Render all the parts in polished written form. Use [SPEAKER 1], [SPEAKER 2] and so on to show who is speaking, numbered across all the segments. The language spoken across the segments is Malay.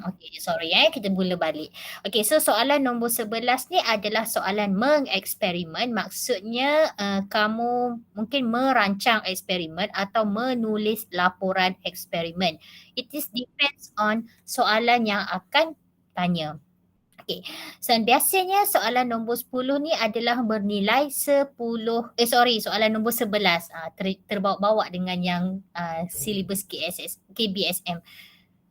[SPEAKER 1] Okey, sorry kita mula balik. Okey, so soalan nombor 11 ni adalah soalan mengeksperimen. Maksudnya kamu mungkin merancang eksperimen atau menulis laporan eksperimen. It is depends on soalan yang akan tanya. Okey, so biasanya soalan nombor 10 ni adalah bernilai 10, soalan nombor 11 terbawa-bawa dengan yang silibus KBSM.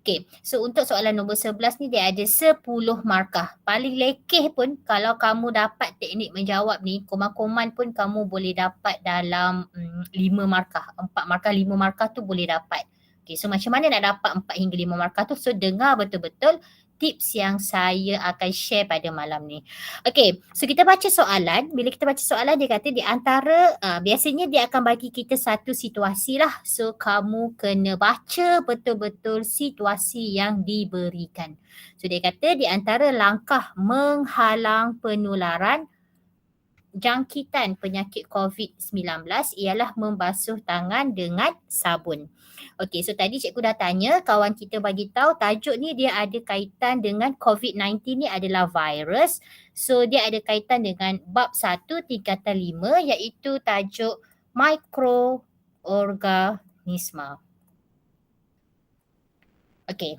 [SPEAKER 1] Okey, so untuk soalan nombor 11 ni dia ada 10 markah. Paling lekeh pun kalau kamu dapat teknik menjawab ni, koman-koman pun kamu boleh dapat dalam 5 markah. 4 markah, 5 markah tu boleh dapat. Okey, so macam mana nak dapat 4 hingga 5 markah tu? So dengar betul-betul tips yang saya akan share pada malam ni. Okey, so kita baca soalan. Bila kita baca soalan dia kata di antara, biasanya dia akan bagi kita satu situasi lah. So kamu kena baca betul-betul situasi yang diberikan. So dia kata di antara langkah menghalang penularan jangkitan penyakit COVID-19 ialah membasuh tangan dengan sabun. Okey, so tadi cikgu dah tanya, kawan kita bagi tahu tajuk ni dia ada kaitan dengan COVID-19 ni adalah virus. So dia ada kaitan dengan bab 1 tingkatan 5 iaitu tajuk mikroorganisma. Okey.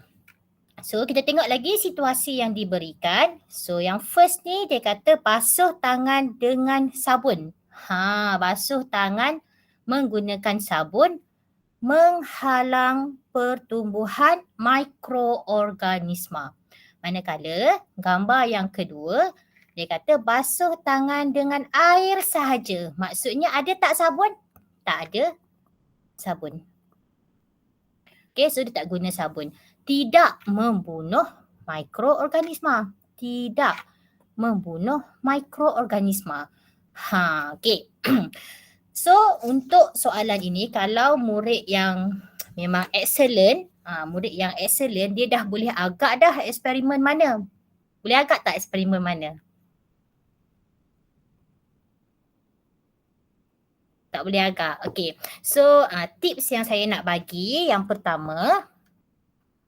[SPEAKER 1] So kita tengok lagi situasi yang diberikan. So yang first ni dia kata basuh tangan dengan sabun. Basuh tangan menggunakan sabun menghalang pertumbuhan mikroorganisma. Manakala gambar yang kedua dia kata basuh tangan dengan air sahaja. Maksudnya ada tak sabun? Tak ada sabun. Okay, so dia tak guna sabun. Tidak membunuh mikroorganisma. Tidak membunuh mikroorganisma. Okay. So untuk soalan ini kalau murid yang memang excellent, murid yang excellent dia dah boleh agak dah eksperimen mana. Boleh agak tak eksperimen mana? Tak boleh agak. Okay. So tips yang saya nak bagi yang pertama.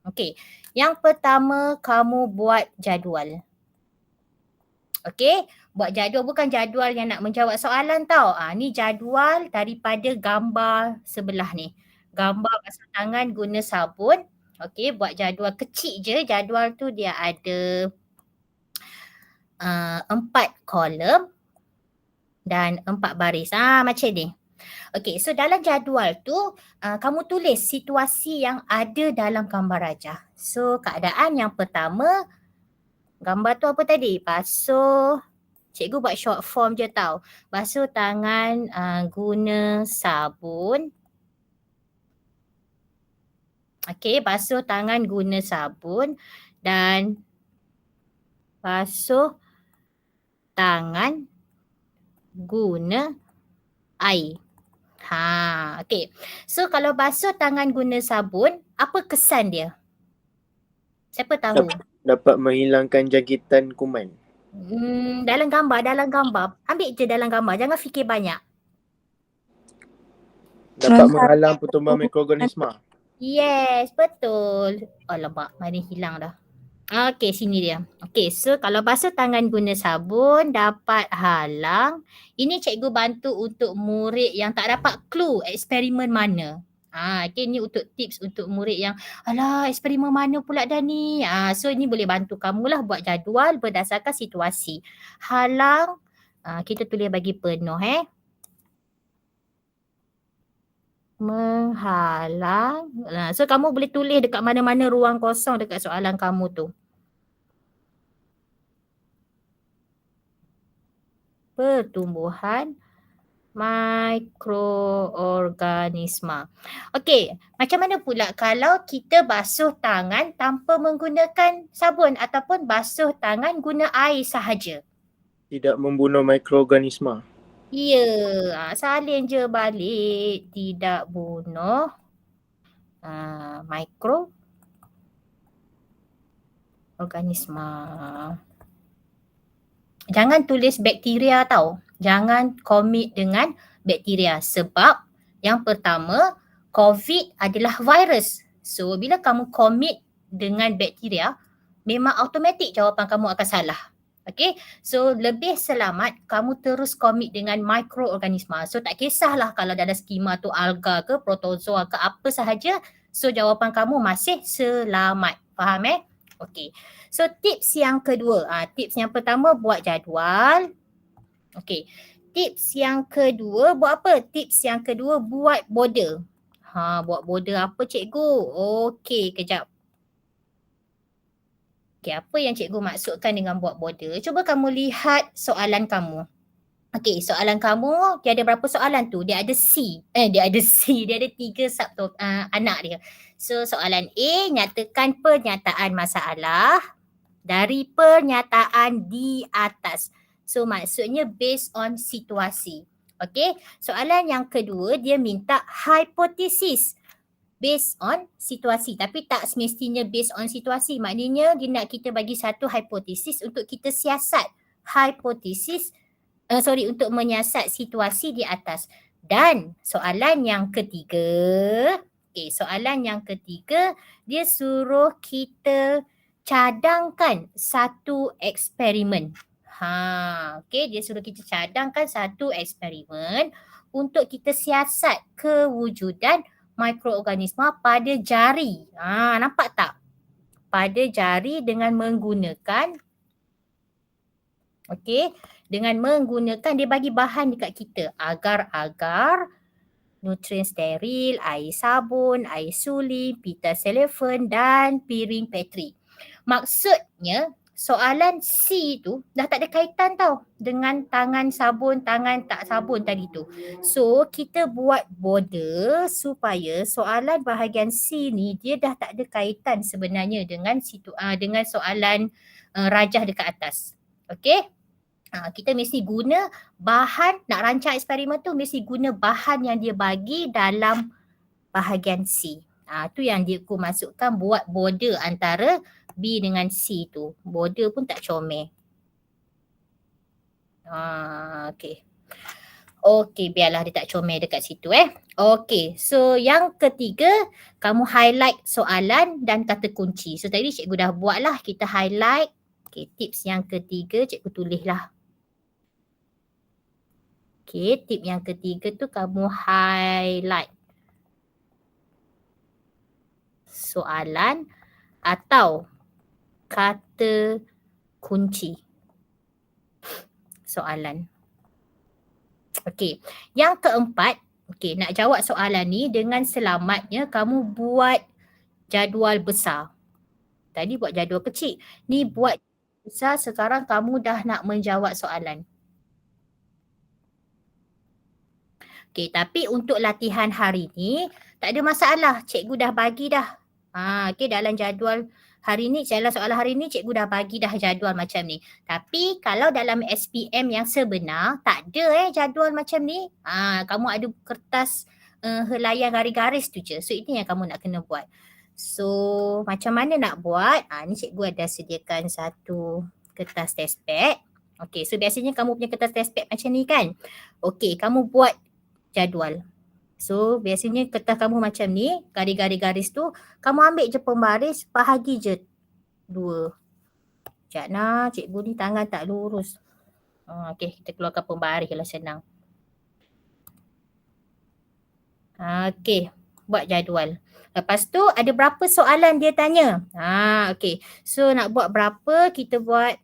[SPEAKER 1] Okay. Yang pertama kamu buat jadual. Okay. Buat jadual bukan jadual yang nak menjawab soalan tau. Ni jadual daripada gambar sebelah ni. Gambar basuh tangan guna sabun. Okay. Buat jadual kecil je. Jadual tu dia ada 4 kolom dan 4 baris. Macam ni. Okay, so dalam jadual tu kamu tulis situasi yang ada dalam gambar rajah. So keadaan yang pertama, gambar tu apa tadi? Basuh, cikgu buat short form je tau. Basuh tangan guna sabun. Okay, basuh tangan guna sabun dan basuh tangan guna air. Okay. So kalau basuh tangan guna sabun, apa kesan dia? Siapa tahu?
[SPEAKER 2] Dapat menghilangkan jangkitan kuman.
[SPEAKER 1] Dalam gambar. Ambil je dalam gambar. Jangan fikir banyak.
[SPEAKER 2] Dapat menghalang pertumbuhan mikroorganisma.
[SPEAKER 1] Yes, betul. Alamak, mana hilang dah. Okay, sini dia. Okay, so kalau basuh tangan guna sabun dapat halang. Ini cikgu bantu untuk murid yang tak dapat clue eksperimen mana. Okay, ni untuk tips untuk murid yang alah eksperimen mana pula dah ni. So ini boleh bantu kamulah buat jadual berdasarkan situasi. Halang, kita tulis bagi penuh menghalang. So kamu boleh tulis dekat mana-mana ruang kosong dekat soalan kamu tu. Pertumbuhan mikroorganisma. Okey, macam mana pula kalau kita basuh tangan tanpa menggunakan sabun ataupun basuh tangan guna air sahaja?
[SPEAKER 2] Tidak membunuh mikroorganisma.
[SPEAKER 1] Ya, salin je balik. Tidak bunuh mikroorganisma. Jangan tulis bakteria tau. Jangan komit dengan bakteria sebab yang pertama COVID adalah virus. So bila kamu komit dengan bakteria, memang automatik jawapan kamu akan salah. Okay, so lebih selamat kamu terus komit dengan mikroorganisma. So tak kisahlah kalau dalam skema tu alga ke protozoa ke apa sahaja, so jawapan kamu masih selamat. Faham Okay, so tips yang kedua, tips yang pertama buat jadual. Okay, tips yang kedua buat apa? Tips yang kedua buat border. Buat border apa cikgu? Okay, kejap. Okay, apa yang cikgu maksudkan dengan buat border? Cuba kamu lihat soalan kamu. Okay, soalan kamu, dia ada berapa soalan tu? Dia ada C. Dia ada C. Dia ada 3 anak dia. So, soalan A, nyatakan pernyataan masalah dari pernyataan di atas. So, maksudnya based on situasi. Okay, soalan yang kedua, dia minta hipotesis based on situasi, tapi tak semestinya based on situasi. Maknanya dia nak kita bagi satu hipotesis untuk kita siasat hipotesis untuk menyiasat situasi di atas. Dan soalan yang ketiga, soalan yang ketiga dia suruh kita cadangkan satu eksperimen. Dia suruh kita cadangkan satu eksperimen untuk kita siasat kewujudan mikroorganisma pada jari. Nampak tak? Pada jari dengan menggunakan dengan menggunakan dia bagi bahan dekat kita agar-agar nutrien steril, air sabun, air suli, pita selefen dan piring Petri. Maksudnya soalan C tu dah tak ada kaitan tau dengan tangan sabun, tangan tak sabun tadi tu. So kita buat border supaya soalan bahagian C ni dia dah tak ada kaitan sebenarnya dengan dengan soalan rajah dekat atas. Okay? Kita mesti guna bahan, nak rancang eksperimen tu mesti guna bahan yang dia bagi dalam bahagian C. Tu yang dia aku masukkan buat border antara B dengan C tu. Border pun tak comel. Okay. Okay, biarlah dia tak comel dekat situ Okay, so yang ketiga, kamu highlight soalan dan kata kunci. So tadi cikgu dah buat lah, kita highlight. Okay, tips yang ketiga cikgu tulis lah. Okay, tip yang ketiga tu kamu highlight soalan atau kata kunci soalan. Okay, yang keempat, nak jawab soalan ni dengan selamatnya kamu buat jadual besar. Tadi buat jadual kecil, ni buat besar, sekarang kamu dah nak menjawab soalan. Okay, tapi untuk latihan hari ni tak ada masalah, cikgu dah bagi dah. Dalam jadual hari ni, dalam soalan hari ni cikgu dah bagi dah jadual macam ni. Tapi kalau dalam SPM yang sebenar tak ada jadual macam ni. Kamu ada kertas helaian garis-garis tu je. So ini yang kamu nak kena buat. So macam mana nak buat? Ni cikgu ada sediakan satu kertas test pad. Okay, so biasanya kamu punya kertas test pad macam ni kan? Okay, kamu buat jadual. So biasanya kertas kamu macam ni, garis-garis tu, kamu ambil je pembaris, bahagi je 2. Sekejap nak, cikgu ni tangan tak lurus. Okay, kita keluarkan pembaris lah, senang. Okay, buat jadual. Lepas tu ada berapa soalan dia tanya. Okay, so nak buat berapa, kita buat.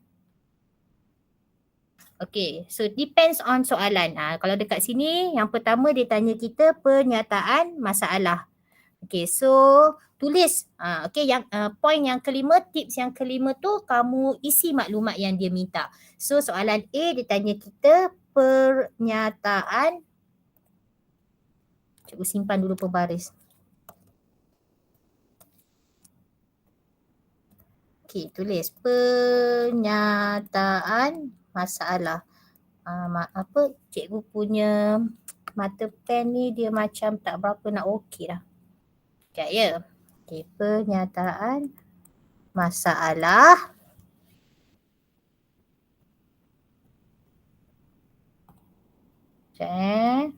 [SPEAKER 1] Okay, so depends on soalan. Kalau dekat sini, yang pertama dia tanya kita pernyataan masalah. Okay, so tulis. Okay, yang point yang kelima, tips yang kelima tu kamu isi maklumat yang dia minta. So soalan A dia tanya kita pernyataan. Cikgu simpan dulu pembaris. Okay, tulis pernyataan masalah. Cikgu punya mata pen ni dia macam tak berapa nak okey dah. Sekejap ya. Okay, pernyataan masalah. Okay.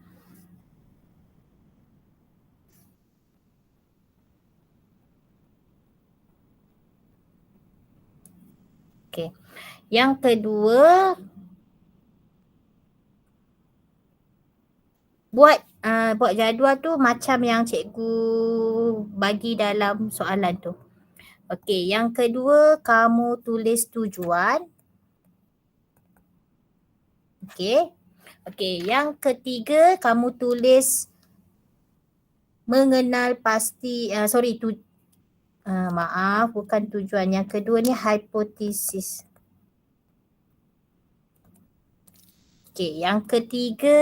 [SPEAKER 1] Okey. Yang kedua, buat jadual tu macam yang cikgu bagi dalam soalan tu. Okey, yang kedua kamu tulis tujuan. Okey. Okey, yang ketiga kamu tulis mengenal pasti maaf bukan tujuan. Yang kedua ni hipotesis. Okey, yang ketiga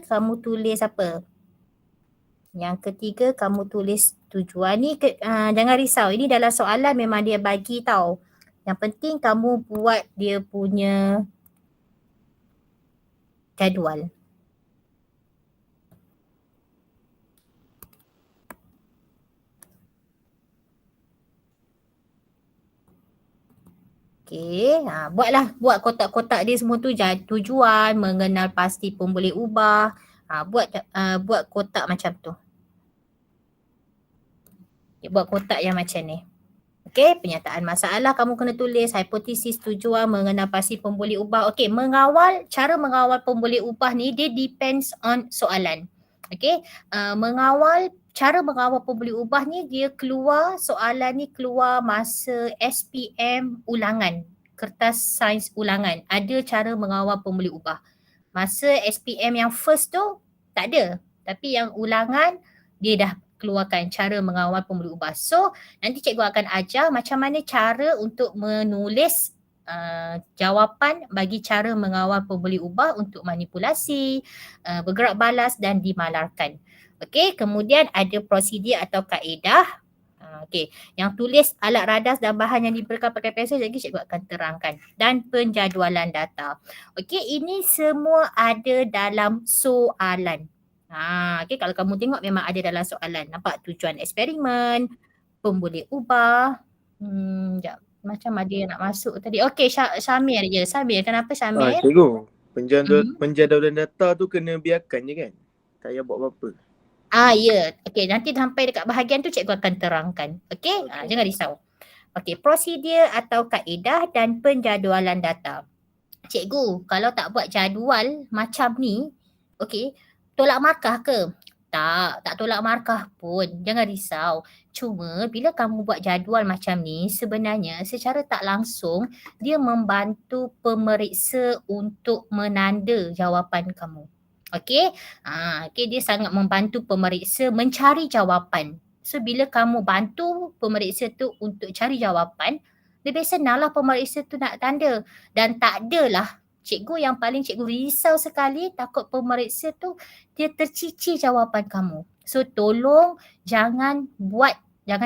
[SPEAKER 1] kamu tulis apa? Yang ketiga kamu tulis tujuan ni jangan risau. Ini dalam soalan memang dia bagi tahu. Yang penting kamu buat dia punya jadual. Okey, buat kotak-kotak dia semua tu tujuan, mengenal pasti pun boleh ubah. Buat kotak macam tu. Okay, buat kotak yang macam ni. Okey, penyataan masalah kamu kena tulis, hipotesis, tujuan, mengenal pasti pun boleh ubah. Okey, cara mengawal pun boleh ubah ni dia depends on soalan. Okey, cara mengawal pun boleh ubah ni dia soalan ni keluar masa SPM ulangan, kertas sains ulangan. Ada cara mengawal pun boleh ubah. Masa SPM yang first tu tak ada. Tapi yang ulangan dia dah keluarkan cara mengawal pun boleh ubah. So nanti cikgu akan ajar macam mana cara untuk menulis jawapan bagi cara mengawal pun boleh ubah untuk manipulasi, bergerak balas dan dimalarkan. Okey, kemudian ada prosedur atau kaedah. Okey, yang tulis alat radas dan bahan yang diberikan pakai pensel lagi cikgu akan terangkan. Dan penjadualan data. Okey, ini semua ada dalam soalan. Okey, kalau kamu tengok memang ada dalam soalan. Nampak tujuan eksperimen, pun boleh ubah. Sekejap. Macam ada yang nak masuk tadi. Okey, Syamir je. Syamir, kenapa Syamir?
[SPEAKER 2] Cikgu, penjadualan data tu kena biarkan je kan? Tak payah buat apa-apa.
[SPEAKER 1] Ya. Okey, nanti sampai dekat bahagian tu cikgu akan terangkan. Okey, jangan risau. Okey, prosedur atau kaedah dan penjadualan data. Cikgu, kalau tak buat jadual macam ni, okey, tolak markah ke? Tak tolak markah pun. Jangan risau. Cuma bila kamu buat jadual macam ni, sebenarnya secara tak langsung dia membantu pemeriksa untuk menanda jawapan kamu. Okey? Dia sangat membantu pemeriksa mencari jawapan. So bila kamu bantu pemeriksa tu untuk cari jawapan, lebih senanglah pemeriksa tu nak tanda. Dan tak adalah cikgu yang paling cikgu risau sekali takut pemeriksa tu dia tercicir jawapan kamu. So tolong jangan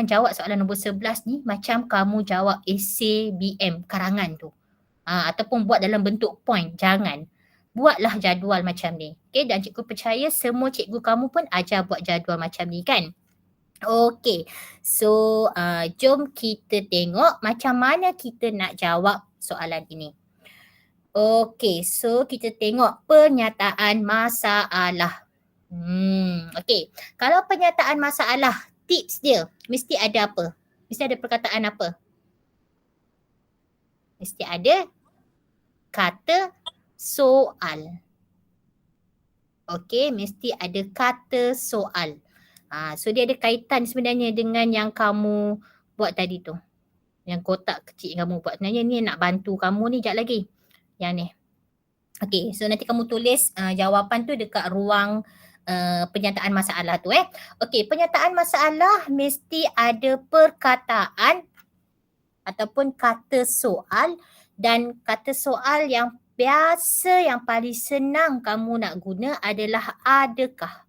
[SPEAKER 1] jawab soalan nombor 11 ni macam kamu jawab esei BM karangan tu. Ataupun buat dalam bentuk point. Jangan. Buatlah jadual macam ni. Okay, dan cikgu percaya semua cikgu kamu pun ajar buat jadual macam ni kan? Okey, so jom kita tengok macam mana kita nak jawab soalan ini. Okey, so kita tengok pernyataan masalah. Okey, kalau pernyataan masalah, tips dia mesti ada apa? Mesti ada perkataan apa? Mesti ada kata soal. Okey, mesti ada kata soal. So dia ada kaitan sebenarnya dengan yang kamu buat tadi tu. Yang kotak kecil yang kamu buat. Sebenarnya ni nak bantu kamu ni sekejap lagi. Yang ni. Okey, so nanti kamu tulis jawapan tu dekat ruang pernyataan masalah tu Okey, pernyataan masalah mesti ada perkataan ataupun kata soal, dan kata soal yang biasa yang paling senang kamu nak guna adalah adakah.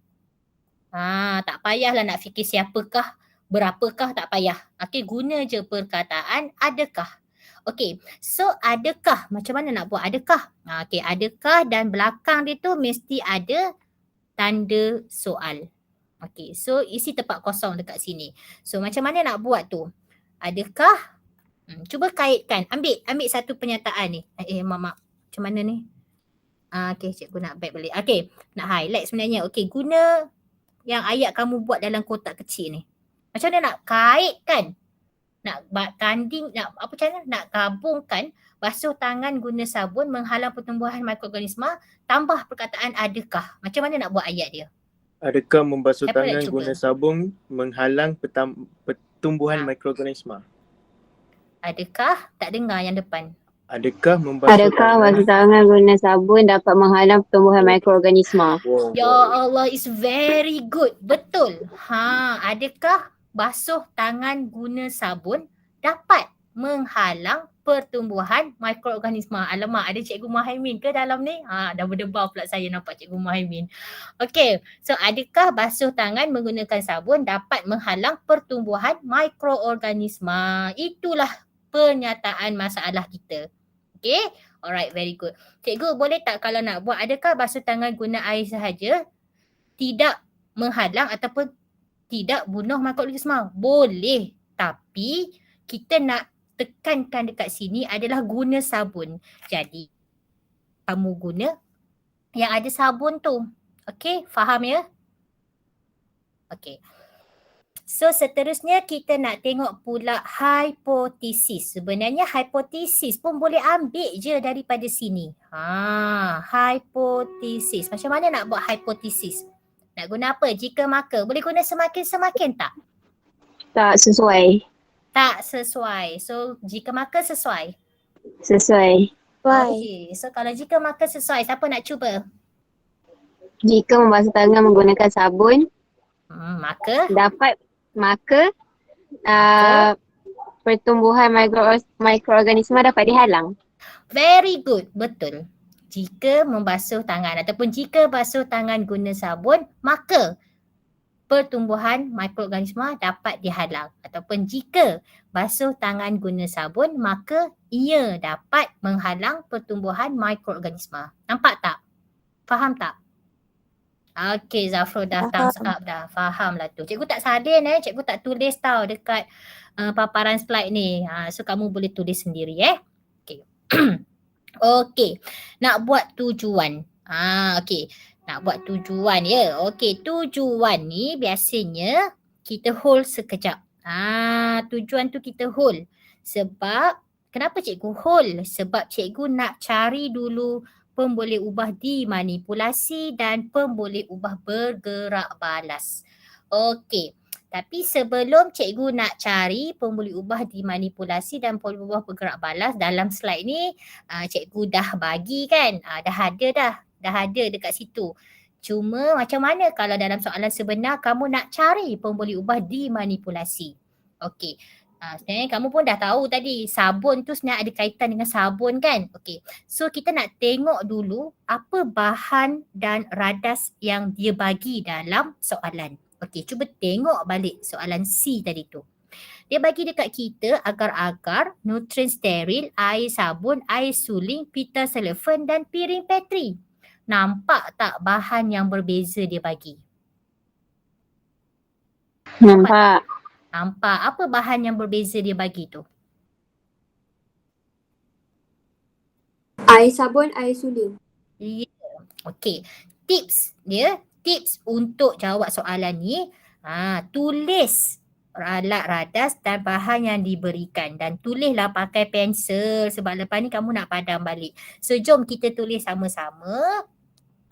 [SPEAKER 1] Tak payahlah nak fikir siapakah, berapakah, tak payah. Okey, guna je perkataan adakah. Okey, so adakah, macam mana nak buat adakah? Okey, adakah dan belakang dia tu mesti ada tanda soal. Okey, so isi tempat kosong dekat sini. So macam mana nak buat tu? Adakah? Cuba kaitkan. Ambil satu pernyataan ni. Mak. Macam mana ni? Okey, cikgu nak back balik. Okey, nak highlight sebenarnya. Okey, guna yang ayat kamu buat dalam kotak kecil ni. Macam mana nak kaitkan tanding, nak apa macam mana, nak gabungkan basuh tangan guna sabun menghalang pertumbuhan mikroorganisma tambah perkataan adakah. Macam mana nak buat ayat dia?
[SPEAKER 2] Adakah membasuh
[SPEAKER 1] Siapa nak
[SPEAKER 2] tangan
[SPEAKER 1] cuba?
[SPEAKER 2] guna sabun menghalang pertumbuhan
[SPEAKER 1] Ha.
[SPEAKER 2] mikroorganisma?
[SPEAKER 1] Adakah? Tak dengar yang depan.
[SPEAKER 2] Adakah membasuh
[SPEAKER 3] Adakah
[SPEAKER 2] tangan?
[SPEAKER 3] basuh tangan guna sabun dapat menghalang pertumbuhan mikroorganisma?
[SPEAKER 1] Ya Allah, it's very good. Betul. Adakah basuh tangan guna sabun dapat menghalang pertumbuhan mikroorganisma? Alamak, ada Cikgu Muhaimin ke dalam ni? Dah berdebar pula saya nampak Cikgu Muhaimin. Okay, so adakah basuh tangan menggunakan sabun dapat menghalang pertumbuhan mikroorganisma? Itulah pernyataan masalah kita. Okay, alright, very good. Cikgu boleh tak kalau nak buat, adakah basuh tangan guna air sahaja tidak menghalang ataupun tidak bunuh mikroorganisma? Boleh, tapi kita nak tekankan dekat sini adalah guna sabun. Jadi kamu guna yang ada sabun tu. Okay, faham ya? Okay. So seterusnya kita nak tengok pula hipotesis. Sebenarnya hipotesis pun boleh ambil je daripada sini. Hipotesis. Macam mana nak buat hipotesis? Nak guna apa? Jika maka. Boleh guna semakin tak?
[SPEAKER 3] Tak sesuai.
[SPEAKER 1] Tak sesuai. So jika maka sesuai.
[SPEAKER 3] Sesuai.
[SPEAKER 1] Okay. So kalau jika maka sesuai, siapa nak cuba?
[SPEAKER 3] Jika membasuh tangan menggunakan sabun, maka pertumbuhan mikroorganisma dapat dihalang.
[SPEAKER 1] Very good. Betul. Jika membasuh tangan ataupun jika basuh tangan guna sabun, maka pertumbuhan mikroorganisma dapat dihalang. Ataupun jika basuh tangan guna sabun, maka ia dapat menghalang pertumbuhan mikroorganisma. Nampak tak? Faham tak? Okay, Zafro dah thumbs up dah. Faham lah tu. Cikgu tak salin cikgu tak tulis tau dekat paparan slide ni. So kamu boleh tulis sendiri Okay. Okay. Nak buat tujuan. Okay. Nak buat tujuan ya. Okay, tujuan ni biasanya kita hold sekejap. Tujuan tu kita hold. Sebab, kenapa cikgu hold? Sebab cikgu nak cari dulu pemboleh ubah dimanipulasi dan pemboleh ubah bergerak balas. Okey. Tapi sebelum cikgu nak cari pemboleh ubah dimanipulasi dan pemboleh ubah bergerak balas, dalam slide ni cikgu dah bagi kan? Dah ada dekat situ. Cuma macam mana kalau dalam soalan sebenar kamu nak cari pemboleh ubah dimanipulasi? Okey. Sebenarnya kamu pun dah tahu tadi sabun tu sebenarnya ada kaitan dengan sabun kan? Okey. So kita nak tengok dulu apa bahan dan radas yang dia bagi dalam soalan. Okey, cuba tengok balik soalan C tadi tu. Dia bagi dekat kita agar-agar, nutrien steril, air sabun, air suling, pita selefen dan piring Petri. Nampak tak bahan yang berbeza dia bagi?
[SPEAKER 3] Nampak.
[SPEAKER 1] Apa bahan yang berbeza dia bagi tu?
[SPEAKER 4] Air sabun, air suling.
[SPEAKER 1] Ya. Okey. Tips untuk jawab soalan ni, tulis alat radas dan bahan yang diberikan dan tulislah pakai pensel sebab lepas ni kamu nak padam balik. So jom kita tulis sama-sama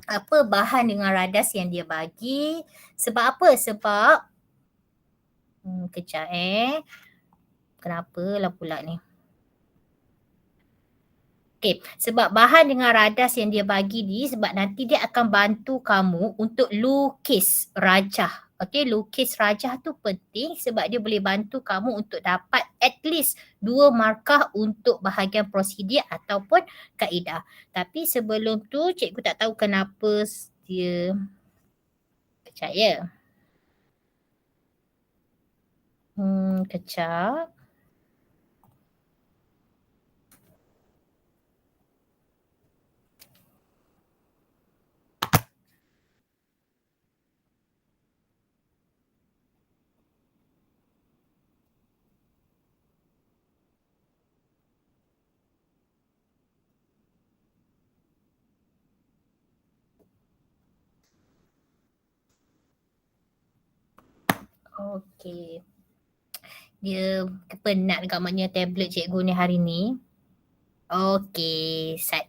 [SPEAKER 1] apa bahan dengan radas yang dia bagi. Sebab apa? Sebab kejap Kenapalah pula ni? Okay, sebab bahan dengan radas yang dia bagi ni sebab nanti dia akan bantu kamu untuk lukis rajah. Okay, lukis rajah tu penting sebab dia boleh bantu kamu untuk dapat at least 2 markah untuk bahagian prosedur ataupun kaedah. Tapi sebelum tu cikgu tak tahu kenapa dia kejap ya. Kejap. Okey. Dia penat agaknya tablet cikgu ni hari ni. Okey, set.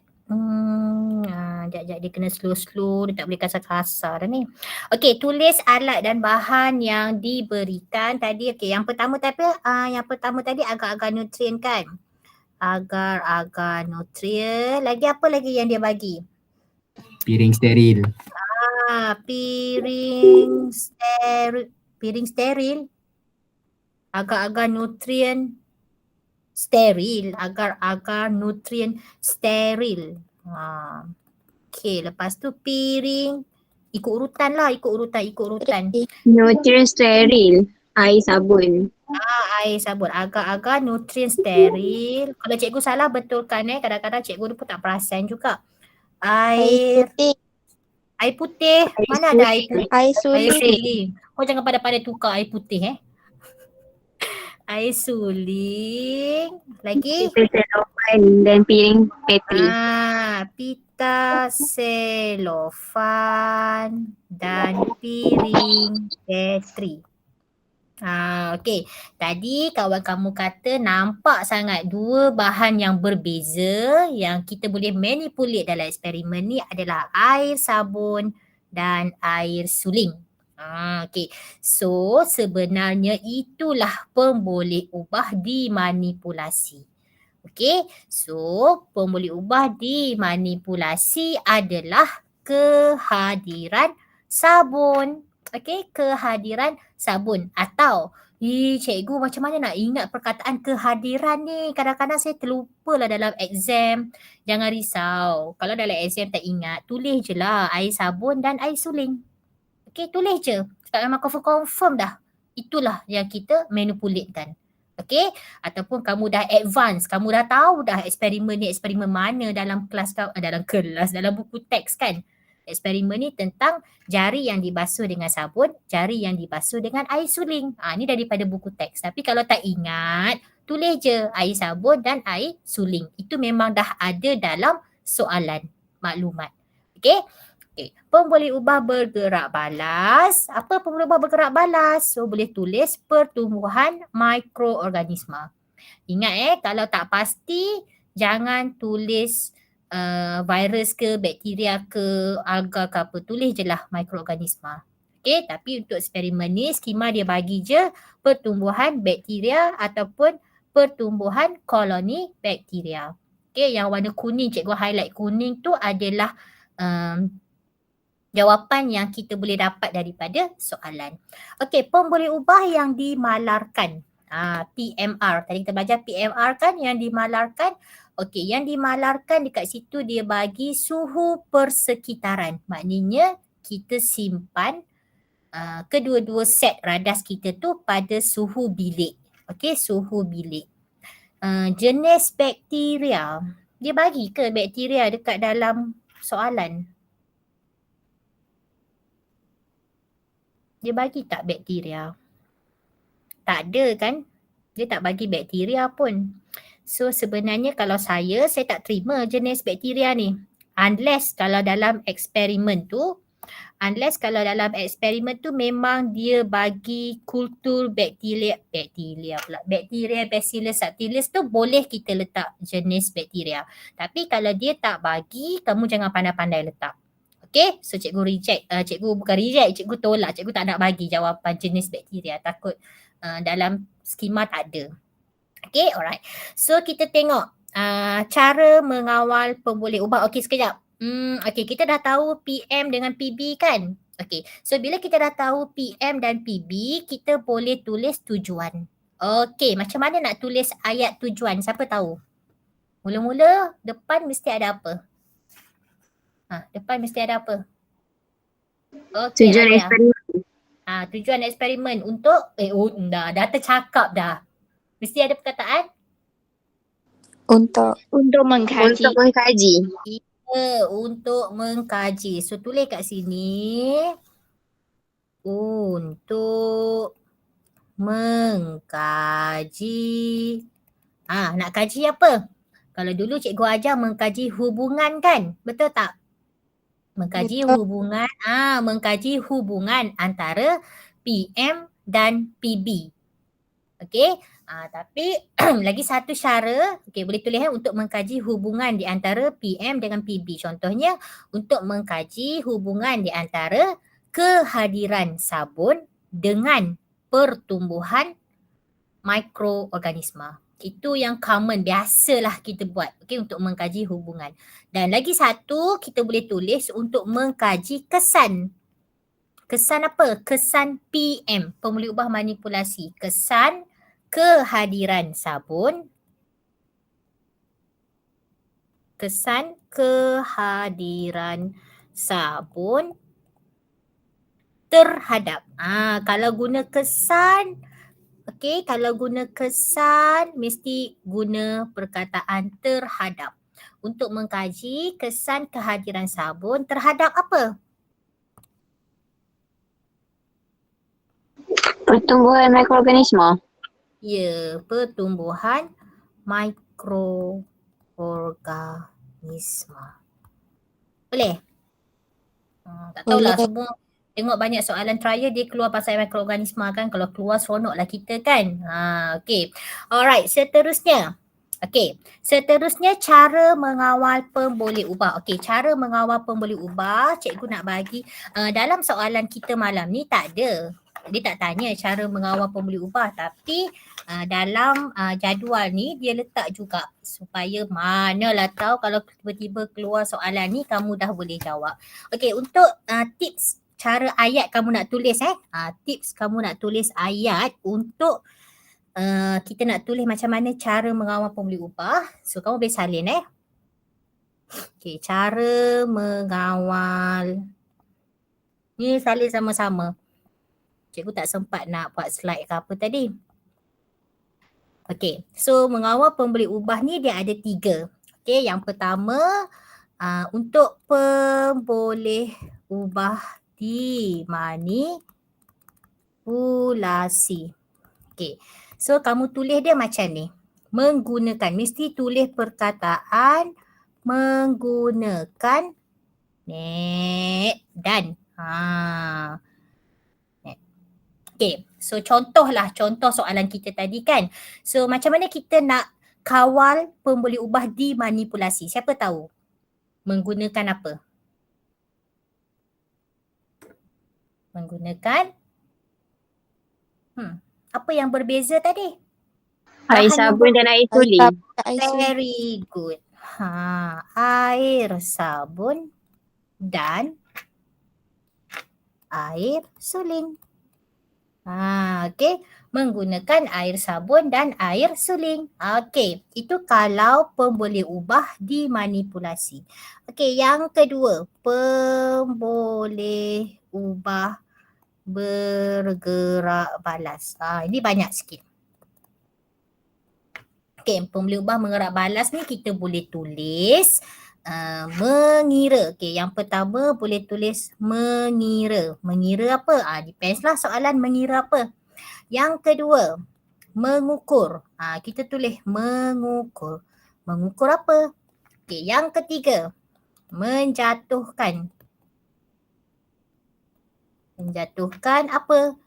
[SPEAKER 1] Sekejap dia kena slow-slow, dia tak boleh kasar-kasar dah ni. Okey, tulis alat dan bahan yang diberikan tadi. Okey, yang pertama tadi agak-agak nutrien kan? Agar-agar nutrien. Lagi apa lagi yang dia bagi?
[SPEAKER 4] Piring steril.
[SPEAKER 1] Piring steril. Agar-agar nutrien steril. Agar-agar nutrien steril. Okey, lepas tu piring. Ikut urutan.
[SPEAKER 3] Nutrien steril. Air sabun.
[SPEAKER 1] Air sabun. Agar-agar nutrien steril. Kalau cikgu salah betulkan Kadang-kadang cikgu pun tak perasan juga. Air putih. Mana ada air putih?
[SPEAKER 5] Air
[SPEAKER 1] Air
[SPEAKER 5] suling.
[SPEAKER 1] suling. Kau jangan pada tukar air putih Air suling. Lagi?
[SPEAKER 3] Pita selofan dan piring petri.
[SPEAKER 1] Pita selofan dan piring petri. Okey. Tadi kawan kamu kata nampak sangat dua bahan yang berbeza yang kita boleh manipulate dalam eksperimen ni adalah air sabun dan air suling. Okey. So sebenarnya itulah pemboleh ubah dimanipulasi. Okey. So pemboleh ubah dimanipulasi adalah kehadiran sabun. Okey, kehadiran sabun atau cikgu macam mana nak ingat perkataan kehadiran ni? Kadang-kadang saya terlupa lah dalam exam. Jangan risau. Kalau dalam exam tak ingat, tulis je lah air sabun dan air suling. Okey, tulis je. Sebab memang confirm dah. Itulah yang kita manipulatekan. Okey, ataupun kamu dah advance, kamu dah tahu dah eksperimen ni eksperimen mana dalam dalam buku teks kan. Eksperimen ni tentang jari yang dibasuh dengan sabun, jari yang dibasuh dengan air suling. Ni daripada buku teks. Tapi kalau tak ingat, tulis je air sabun dan air suling. Itu memang dah ada dalam soalan maklumat. Okey? Okey. Pemboleh ubah bergerak balas. Apa pemboleh ubah bergerak balas? So boleh tulis pertumbuhan mikroorganisma. Ingat kalau tak pasti jangan tulis virus ke, bakteria ke, alga ke apa. Tulis je lah mikroorganisma. Okey, tapi untuk eksperimen ni skema dia bagi je pertumbuhan bakteria ataupun pertumbuhan koloni bakteria. Okey, yang warna kuning, cikgu highlight kuning tu adalah jawapan yang kita boleh dapat daripada soalan. Okey, pemboleh ubah yang dimalarkan. PMR. Tadi kita belajar PMR kan yang dimalarkan. Okey, yang dimalarkan dekat situ dia bagi suhu persekitaran. Maknanya kita simpan kedua-dua set radas kita tu pada suhu bilik. Okey, suhu bilik. Jenis bakteria. Dia bagi ke bakteria dekat dalam soalan? Dia bagi tak bakteria? Tak ada kan? Dia tak bagi bakteria pun. So sebenarnya kalau saya tak terima jenis bakteria ni. Unless kalau dalam eksperimen tu memang dia bagi kultur bakteria Bacillus subtilis tu boleh kita letak jenis bakteria. Tapi kalau dia tak bagi, kamu jangan pandai-pandai letak. Okay, so cikgu reject, cikgu tolak, cikgu tak nak bagi jawapan jenis bakteria, takut dalam skema tak ada. Okay, alright. So kita tengok cara mengawal pemboleh ubah. Okay, sekejap. Okay, kita dah tahu PM dengan PB kan? Okay, so bila kita dah tahu PM dan PB, kita boleh tulis tujuan. Okay, macam mana nak tulis ayat tujuan? Siapa tahu? Mula-mula depan mesti ada apa? Depan mesti ada apa? Okay,
[SPEAKER 3] Tujuan eksperimen.
[SPEAKER 1] Tujuan eksperimen untuk dah tercakap dah. Mesti ada perkataan?
[SPEAKER 5] Untuk mengkaji.
[SPEAKER 3] Untuk mengkaji.
[SPEAKER 1] Ya, untuk mengkaji. So tulis kat sini. Untuk mengkaji. Nak kaji apa? Kalau dulu cikgu ajar mengkaji hubungan kan? Betul tak? Mengkaji hubungan, mengkaji hubungan antara PM dan PB. Okey, tapi lagi satu cara, okey boleh tulis untuk mengkaji hubungan di antara PM dengan PB. Contohnya untuk mengkaji hubungan di antara kehadiran sabun dengan pertumbuhan mikroorganisma. Itu yang common, biasalah kita buat, okey, untuk mengkaji hubungan. Dan lagi satu kita boleh tulis untuk mengkaji kesan. Kesan apa? Kesan PM, pemboleh ubah manipulasi. Kesan kehadiran sabun, kesan kehadiran sabun terhadap. Kalau guna kesan, okey, kalau guna kesan mesti guna perkataan terhadap. Untuk mengkaji kesan kehadiran sabun terhadap apa?
[SPEAKER 3] Pertumbuhan mikroorganisma.
[SPEAKER 1] Ya, pertumbuhan mikroorganisma. Boleh? Tak tahulah, semua tengok banyak soalan trial dia keluar pasal mikroorganisma kan. Kalau keluar seronoklah kita kan. Okay. Alright, seterusnya. Okay, seterusnya cara mengawal pemboleh ubah. Okay, cara mengawal pemboleh ubah cikgu nak bagi dalam soalan kita malam ni tak ada. Dia tak tanya cara mengawal pemboleh ubah, tapi dalam jadual ni dia letak juga supaya manalah tahu kalau tiba-tiba keluar soalan ni kamu dah boleh jawab. Okey, untuk tips cara ayat kamu nak tulis tips kamu nak tulis ayat untuk kita nak tulis macam mana cara mengawal pemboleh ubah. So kamu boleh salin Okey, cara mengawal. Ni salin sama-sama. Cikgu tak sempat nak buat slide ke apa tadi. Okey, so mengawal pemboleh ubah ni dia ada 3. Okey, yang pertama untuk pemboleh ubah dimanipulasi. Okey, so kamu tulis dia macam ni. Menggunakan, mesti tulis perkataan menggunakan dan. Okay, so contoh soalan kita tadi kan. So macam mana kita nak kawal pemboleh ubah dimanipulasi? Siapa tahu? Menggunakan apa? Menggunakan apa yang berbeza tadi?
[SPEAKER 3] Air sabun dan air suling.
[SPEAKER 1] Very good. Air sabun dan air suling. Okey, menggunakan air sabun dan air suling. Okey, itu kalau pemboleh ubah dimanipulasi. Okey, yang kedua, pemboleh ubah bergerak balas. Ini banyak sikit. Okey, pemboleh ubah bergerak balas ni kita boleh tulis mengira. Okey, yang pertama boleh tulis mengira. Mengira apa? Depends lah soalan mengira apa. Yang kedua, mengukur. Kita tulis mengukur. Mengukur apa? Okey, yang ketiga, menjatuhkan. Menjatuhkan apa?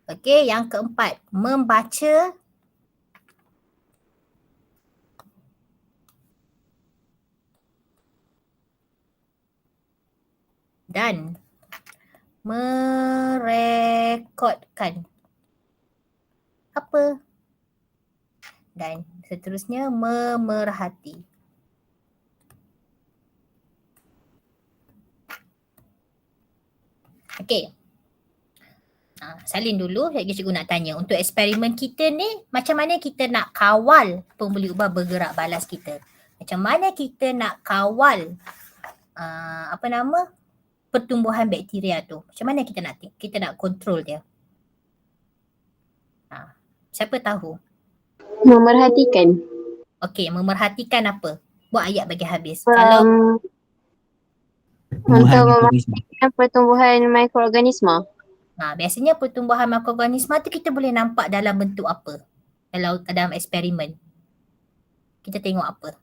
[SPEAKER 1] Okey, yang keempat, membaca. Dan merekodkan. Apa? Dan seterusnya memerhati. Okey. Salin dulu, lagi cikgu nak tanya. Untuk eksperimen kita ni, macam mana kita nak kawal pemboleh ubah bergerak balas kita? Macam mana kita nak kawal pertumbuhan bakteria tu? Macam mana kita nak kontrol dia? Siapa tahu?
[SPEAKER 3] Memerhatikan.
[SPEAKER 1] Okey, memerhatikan apa? Buat ayat bagi habis. Kalau
[SPEAKER 3] untuk memastikan pertumbuhan mikroorganisma.
[SPEAKER 1] Biasanya pertumbuhan mikroorganisma tu kita boleh nampak dalam bentuk apa? Dalam eksperimen. Kita tengok apa?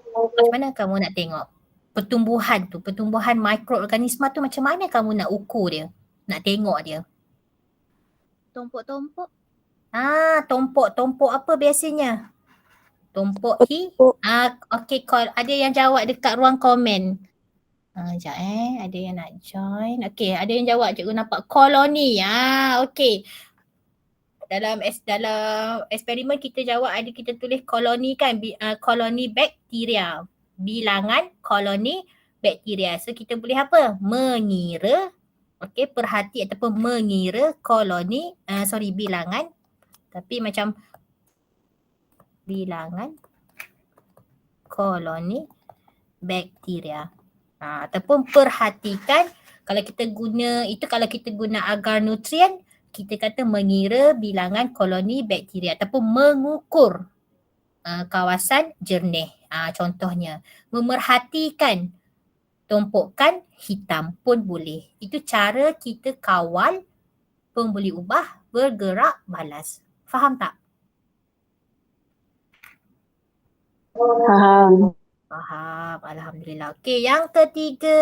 [SPEAKER 1] Macam mana kamu nak tengok? Pertumbuhan mikroorganisma tu macam mana kamu nak ukur dia? Nak tengok dia?
[SPEAKER 5] Tumpuk-tumpuk.
[SPEAKER 1] Tumpuk apa biasanya? Tumpuk okey, ada yang jawab dekat ruang komen. Sekejap ada yang nak join. Okey, ada yang jawab, cikgu nampak koloni. Okey. Dalam eksperimen kita jawab kita tulis koloni kan, koloni bakteria. Bilangan koloni bakteria. So kita boleh apa? Mengira, perhati ataupun mengira koloni, bilangan. Tapi macam bilangan koloni bakteria. Ataupun perhatikan kalau kita guna agar nutrien, kita kata mengira bilangan koloni bakteria ataupun mengukur kawasan jernih. Contohnya memerhatikan tumpukan hitam pun boleh. Itu cara kita kawal pembuli ubah bergerak balas. Faham tak?
[SPEAKER 3] Faham.
[SPEAKER 1] Faham. Alhamdulillah. Okey, yang ketiga,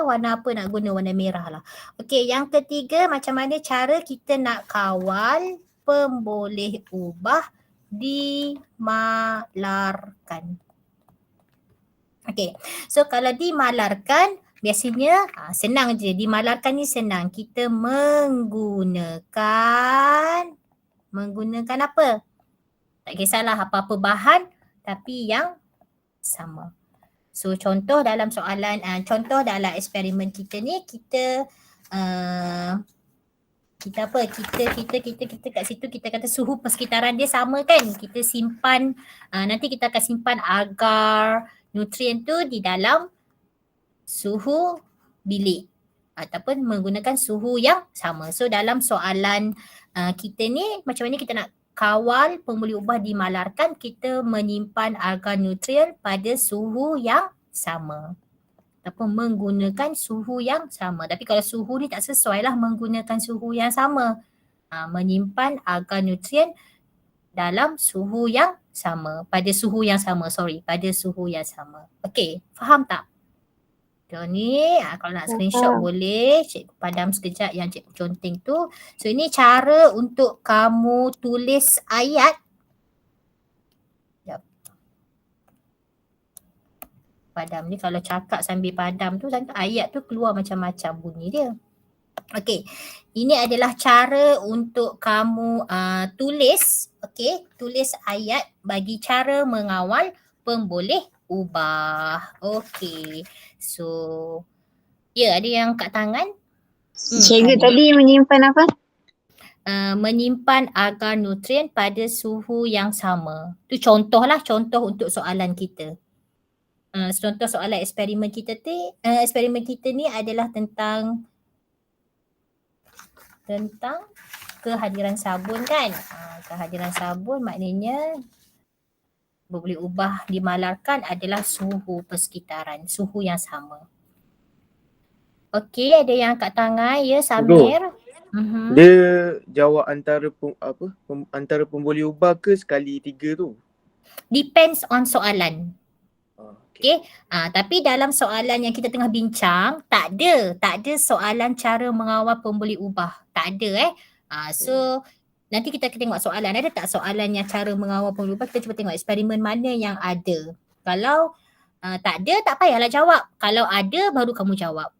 [SPEAKER 1] warna apa nak guna? Warna merah lah. Okey, yang ketiga, macam mana cara kita nak kawal pemboleh ubah dimalarkan. Okey, so kalau dimalarkan, biasanya senang je. Dimalarkan ni senang. Kita menggunakan apa? Tak kisahlah apa-apa bahan, tapi yang sama. So contoh dalam eksperimen kita ni, kita kat situ kita kata suhu persekitaran dia sama kan. Kita simpan, nanti kita akan simpan agar nutrien tu di dalam suhu bilik ataupun menggunakan suhu yang sama. So dalam soalan kita ni, macam mana kita nak kawal pembuli ubah dimalarkan, kita menyimpan agar nutrien pada suhu yang sama ataupun menggunakan suhu yang sama. Tapi kalau suhu ni tak sesuai lah menggunakan suhu yang sama. Menyimpan agar nutrien dalam suhu yang sama, pada suhu yang sama. Okey, faham tak? So ni kalau nak screenshot boleh, cikgu padam sekejap yang cikgu conteng tu. So ini cara untuk kamu tulis ayat. Padam ni kalau cakap sambil padam tu, ayat tu keluar macam-macam bunyi dia. Okey, ini adalah cara untuk kamu tulis, tulis ayat bagi cara mengawal pemboleh ubah. Okey, so ada yang kat tangan.
[SPEAKER 3] Cikgu tadi menyimpan apa?
[SPEAKER 1] Menyimpan agar nutrien pada suhu yang sama. Tu contoh untuk soalan kita. Contoh soalan eksperimen kita ni adalah tentang kehadiran sabun kan. Kehadiran sabun maknanya pembuli ubah dimalarkan adalah suhu persekitaran, suhu yang sama. Okey, ada yang kat tangan ya, Samir.
[SPEAKER 2] Dia jawab antara pembuli ubah ke sekali 3 tu?
[SPEAKER 1] Depends on soalan. Okay. Tapi dalam soalan yang kita tengah bincang, tak ada soalan cara mengawal pembuli ubah. Tak ada so nanti kita akan tengok soalan. Ada tak soalan yang cara mengawal pembuli ubah? Kita cuba tengok eksperimen mana yang ada. Kalau tak ada, tak payahlah jawab. Kalau ada, baru kamu jawab.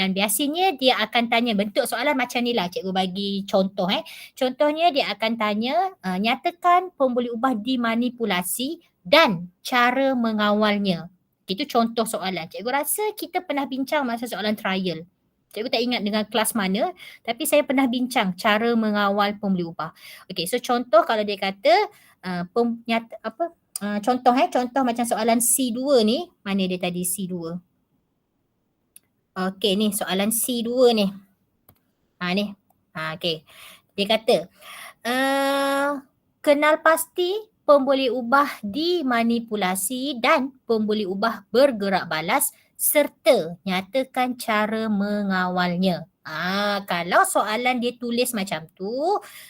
[SPEAKER 1] Dan biasanya dia akan tanya bentuk soalan macam ni lah. Cikgu bagi contoh. Contohnya dia akan tanya, nyatakan pembuli ubah dimanipulasi dan cara mengawalnya. Itu contoh soalan. Cikgu rasa kita pernah bincang masa soalan trial. Cikgu tak ingat dengan kelas mana, tapi saya pernah bincang cara mengawal pembuli ubah. Okey, so contoh kalau dia kata contoh macam soalan C2 ni, mana dia tadi C2? Okey, ni soalan C2 ni. Ni. Okey. Dia kata kenal pasti pembuli ubah dimanipulasi dan pembuli ubah bergerak balas serta nyatakan cara mengawalnya. Kalau soalan dia tulis macam tu,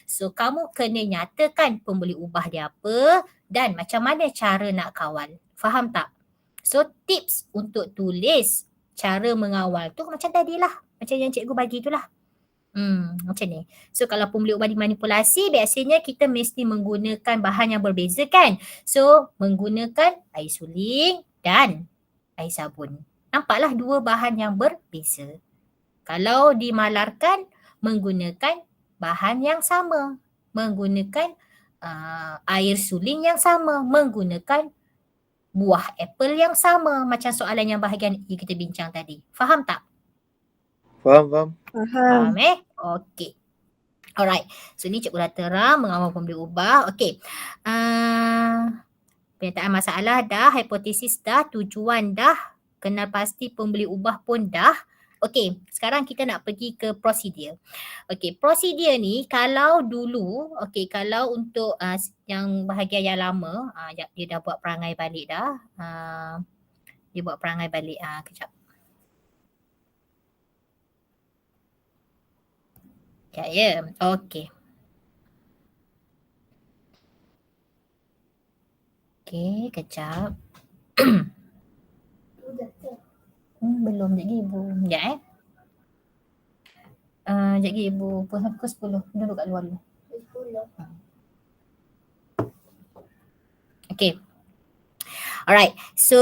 [SPEAKER 1] so kamu kena nyatakan pembuli ubah dia apa dan macam mana cara nak kawal. Faham tak? So tips untuk tulis cara mengawal tu macam tadilah, macam yang cikgu bagi itulah. Macam ni. So kalau pembuli ubah dimanipulasi, biasanya kita mesti menggunakan bahan yang berbeza kan. So menggunakan air suling dan air sabun. Nampaklah dua bahan yang berbeza. Kalau dimalarkan, menggunakan bahan yang sama. Menggunakan air suling yang sama. Menggunakan buah apple yang sama. Macam soalan yang bahagian A kita bincang tadi. Faham tak?
[SPEAKER 2] Faham.
[SPEAKER 1] Faham Okey. Alright. So ni Cikgu dah terang mengawal pembuli ubah. Okey. Penyataan masalah dah, hipotesis dah, tujuan dah, kenal pasti pembuli ubah pun dah. Okey, sekarang kita nak pergi ke prosedur. Okey, prosedur ni kalau dulu, okey, kalau untuk yang bahagian yang lama, dia dah buat perangai balik dah. Dia buat perangai balik. Kejap. Ya. Okey. Okey, kejap. Belum, sekejap lagi ibu. Sekejap sekejap lagi ibu. Pukul 10. Duduk kat luar dulu. 10. Okey. Alright. So,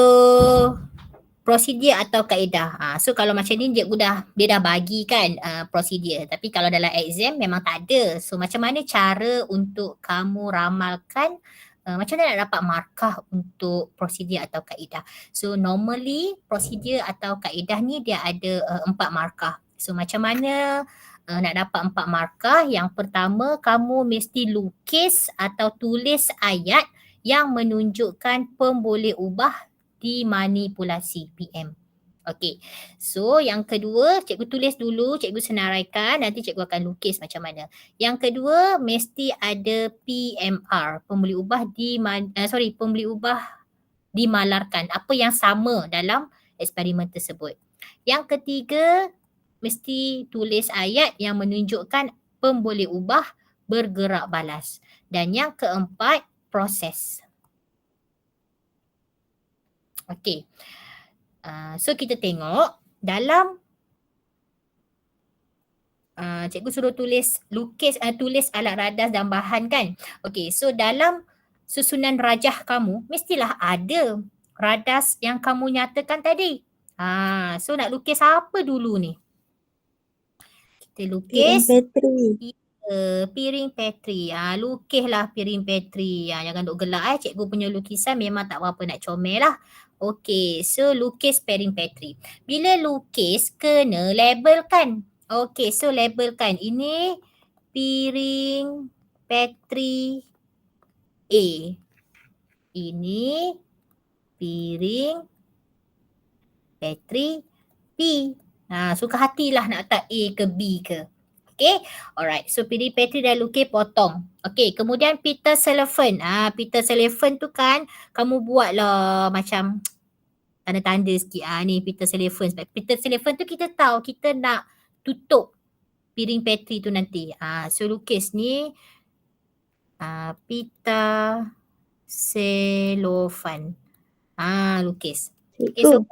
[SPEAKER 1] prosedur atau kaedah. So kalau macam ni dia dah bagi kan prosedur. Tapi kalau dalam exam memang tak ada. So macam mana cara untuk kamu ramalkan, macam mana nak dapat markah untuk prosedur atau kaedah. So normally prosedur atau kaedah ni dia ada 4 markah. So macam mana nak dapat 4 markah? Yang pertama, kamu mesti lukis atau tulis ayat yang menunjukkan pemboleh ubah dimanipulasi PM. Okey. So yang kedua, cikgu tulis dulu, cikgu senaraikan, nanti cikgu akan lukis macam mana. Yang kedua, mesti ada PMR, pembeli ubah pembeli ubah dimalarkan, apa yang sama dalam eksperimen tersebut. Yang ketiga, mesti tulis ayat yang menunjukkan pemboleh ubah bergerak balas. Dan yang keempat, proses. Okey. So kita tengok dalam cikgu suruh tulis alat radas dan bahan kan. Okey, so dalam susunan rajah kamu mestilah ada radas yang kamu nyatakan tadi. So nak lukis apa dulu ni? Kita lukis piring Petri. Lukislah piring Petri. Jangan duk gelak cikgu punya lukisan memang tak apa nak comel lah. Okey, so lukis piring Petri. Bila lukis kena labelkan. Okey, so labelkan. Ini piring Petri A. Ini piring Petri B. Suka hatilah nak letak A ke B ke. Okay, alright. So piring Petri dah lukis, potong. Okay, kemudian Peter Sullivan. Peter Sullivan tu kan kamu buatlah macam tanda-tanda sikit. Ni Peter Sullivan. Peter Sullivan tu kita tahu kita nak tutup piring Petri tu nanti. So lukis ni Peter Sullivan. Lukis. Okay, so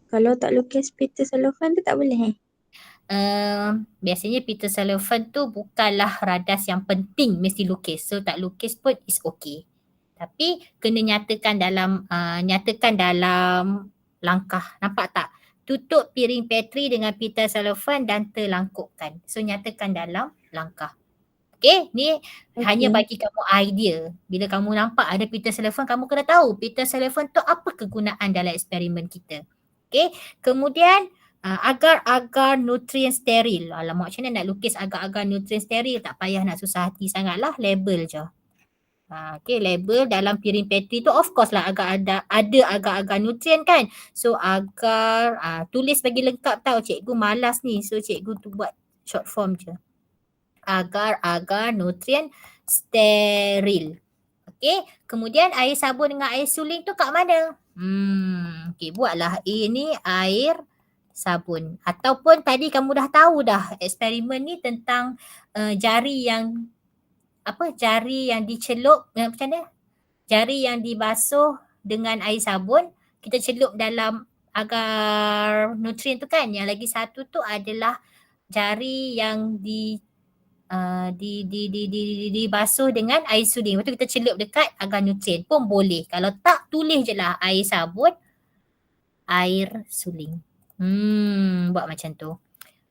[SPEAKER 5] Kalau tak lukis Peter Sullivan tu tak boleh
[SPEAKER 1] biasanya Peter Sullivan tu bukanlah radas yang penting mesti lukis. So tak lukis pun is okay. Tapi kena nyatakan dalam langkah. Nampak tak? Tutup piring Petri dengan Peter Sullivan dan terlangkupkan. So nyatakan dalam langkah. Okay, ni hanya bagi kamu idea. Bila kamu nampak ada Peter Sullivan, kamu kena tahu Peter Sullivan tu apa kegunaan dalam eksperimen kita. Okay, kemudian agar-agar nutrien steril. Alamak, macam mana nak lukis agar-agar nutrien steril? Tak payah nak susah hati sangatlah, label je. Okay, label dalam piring Petri tu of course lah ada agar-agar nutrien kan. So agar, tulis bagi lengkap tau, cikgu malas ni. So cikgu tu buat short form je. Agar-agar nutrien steril. Okay, kemudian air sabun dengan air suling tu kat mana? Okay, buatlah ini air sabun. Ataupun tadi kamu dah tahu dah eksperimen ni tentang jari yang dicelup, macam mana? Jari yang dibasuh dengan air sabun, kita celup dalam agar nutrien tu kan. Yang lagi satu tu adalah jari yang dibasuh dengan air suling. Lepas tu kita celup dekat agar nutrien pun boleh. Kalau tak, tulis je lah air sabun, air suling. Buat macam tu.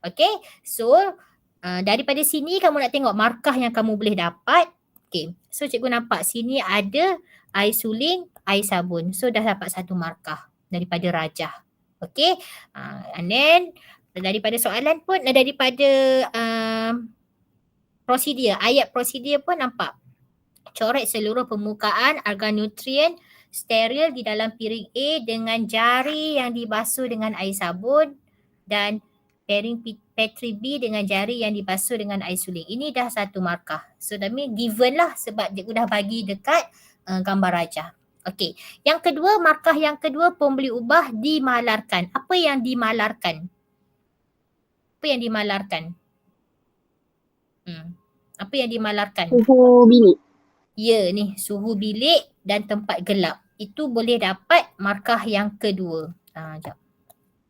[SPEAKER 1] Okay, so daripada sini kamu nak tengok markah yang kamu boleh dapat. Okay, so cikgu nampak sini ada air suling, air sabun. So dah dapat satu markah daripada Rajah. Okay, and then daripada soalan pun, daripada prosedur, ayat prosedur pun nampak. Coret seluruh permukaan agar nutrien steril di dalam piring A dengan jari yang dibasuh dengan air sabun dan piring Petri B dengan jari yang dibasuh dengan air suling. Ini dah satu markah. So that means given lah sebab dia dah bagi dekat gambar Rajah. Okey. Yang kedua, markah yang kedua pembeli ubah dimalarkan. Apa yang dimalarkan? Apa yang dimalarkan? Apa yang dimalarkan?
[SPEAKER 3] Suhu bilik.
[SPEAKER 1] Ya ni, suhu bilik dan tempat gelap. Itu boleh dapat markah yang kedua. Sekejap.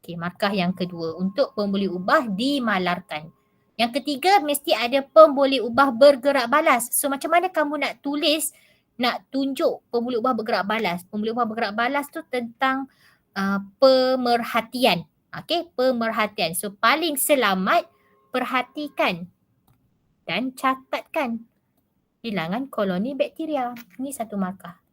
[SPEAKER 1] Okey, markah yang kedua untuk pembuli ubah dimalarkan. Yang ketiga, mesti ada pembuli ubah bergerak balas. So macam mana kamu nak tulis, nak tunjuk pembuli ubah bergerak balas? Pembuli ubah bergerak balas tu tentang pemerhatian. Okey, pemerhatian. So paling selamat, perhatikan dan catatkan bilangan koloni bakteria. Ini satu markah.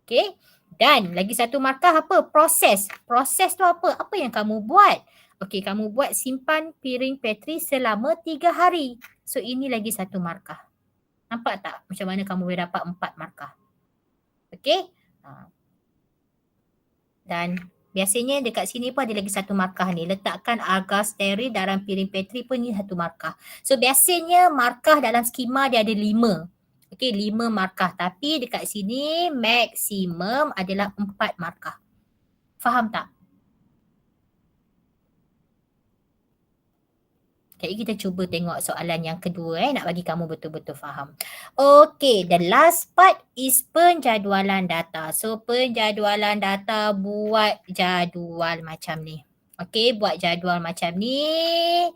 [SPEAKER 1] Okey. Dan lagi satu markah apa? Proses. Proses tu apa? Apa yang kamu buat? Okey, kamu buat simpan piring Petri selama 3 hari. So ini lagi satu markah. Nampak tak macam mana kamu boleh dapat 4 markah? Okey. Dan biasanya dekat sini pun ada lagi satu markah ni. Letakkan agar steril dalam piring Petri pun ni satu markah. So biasanya markah dalam skema dia ada 5. Okey, 5 markah. Tapi dekat sini maksimum adalah 4 markah. Faham tak? Jadi kita cuba tengok soalan yang kedua nak bagi kamu betul-betul faham. Okey, the last part is penjadualan data. So penjadualan data, buat jadual macam ni. Okey, buat jadual macam ni.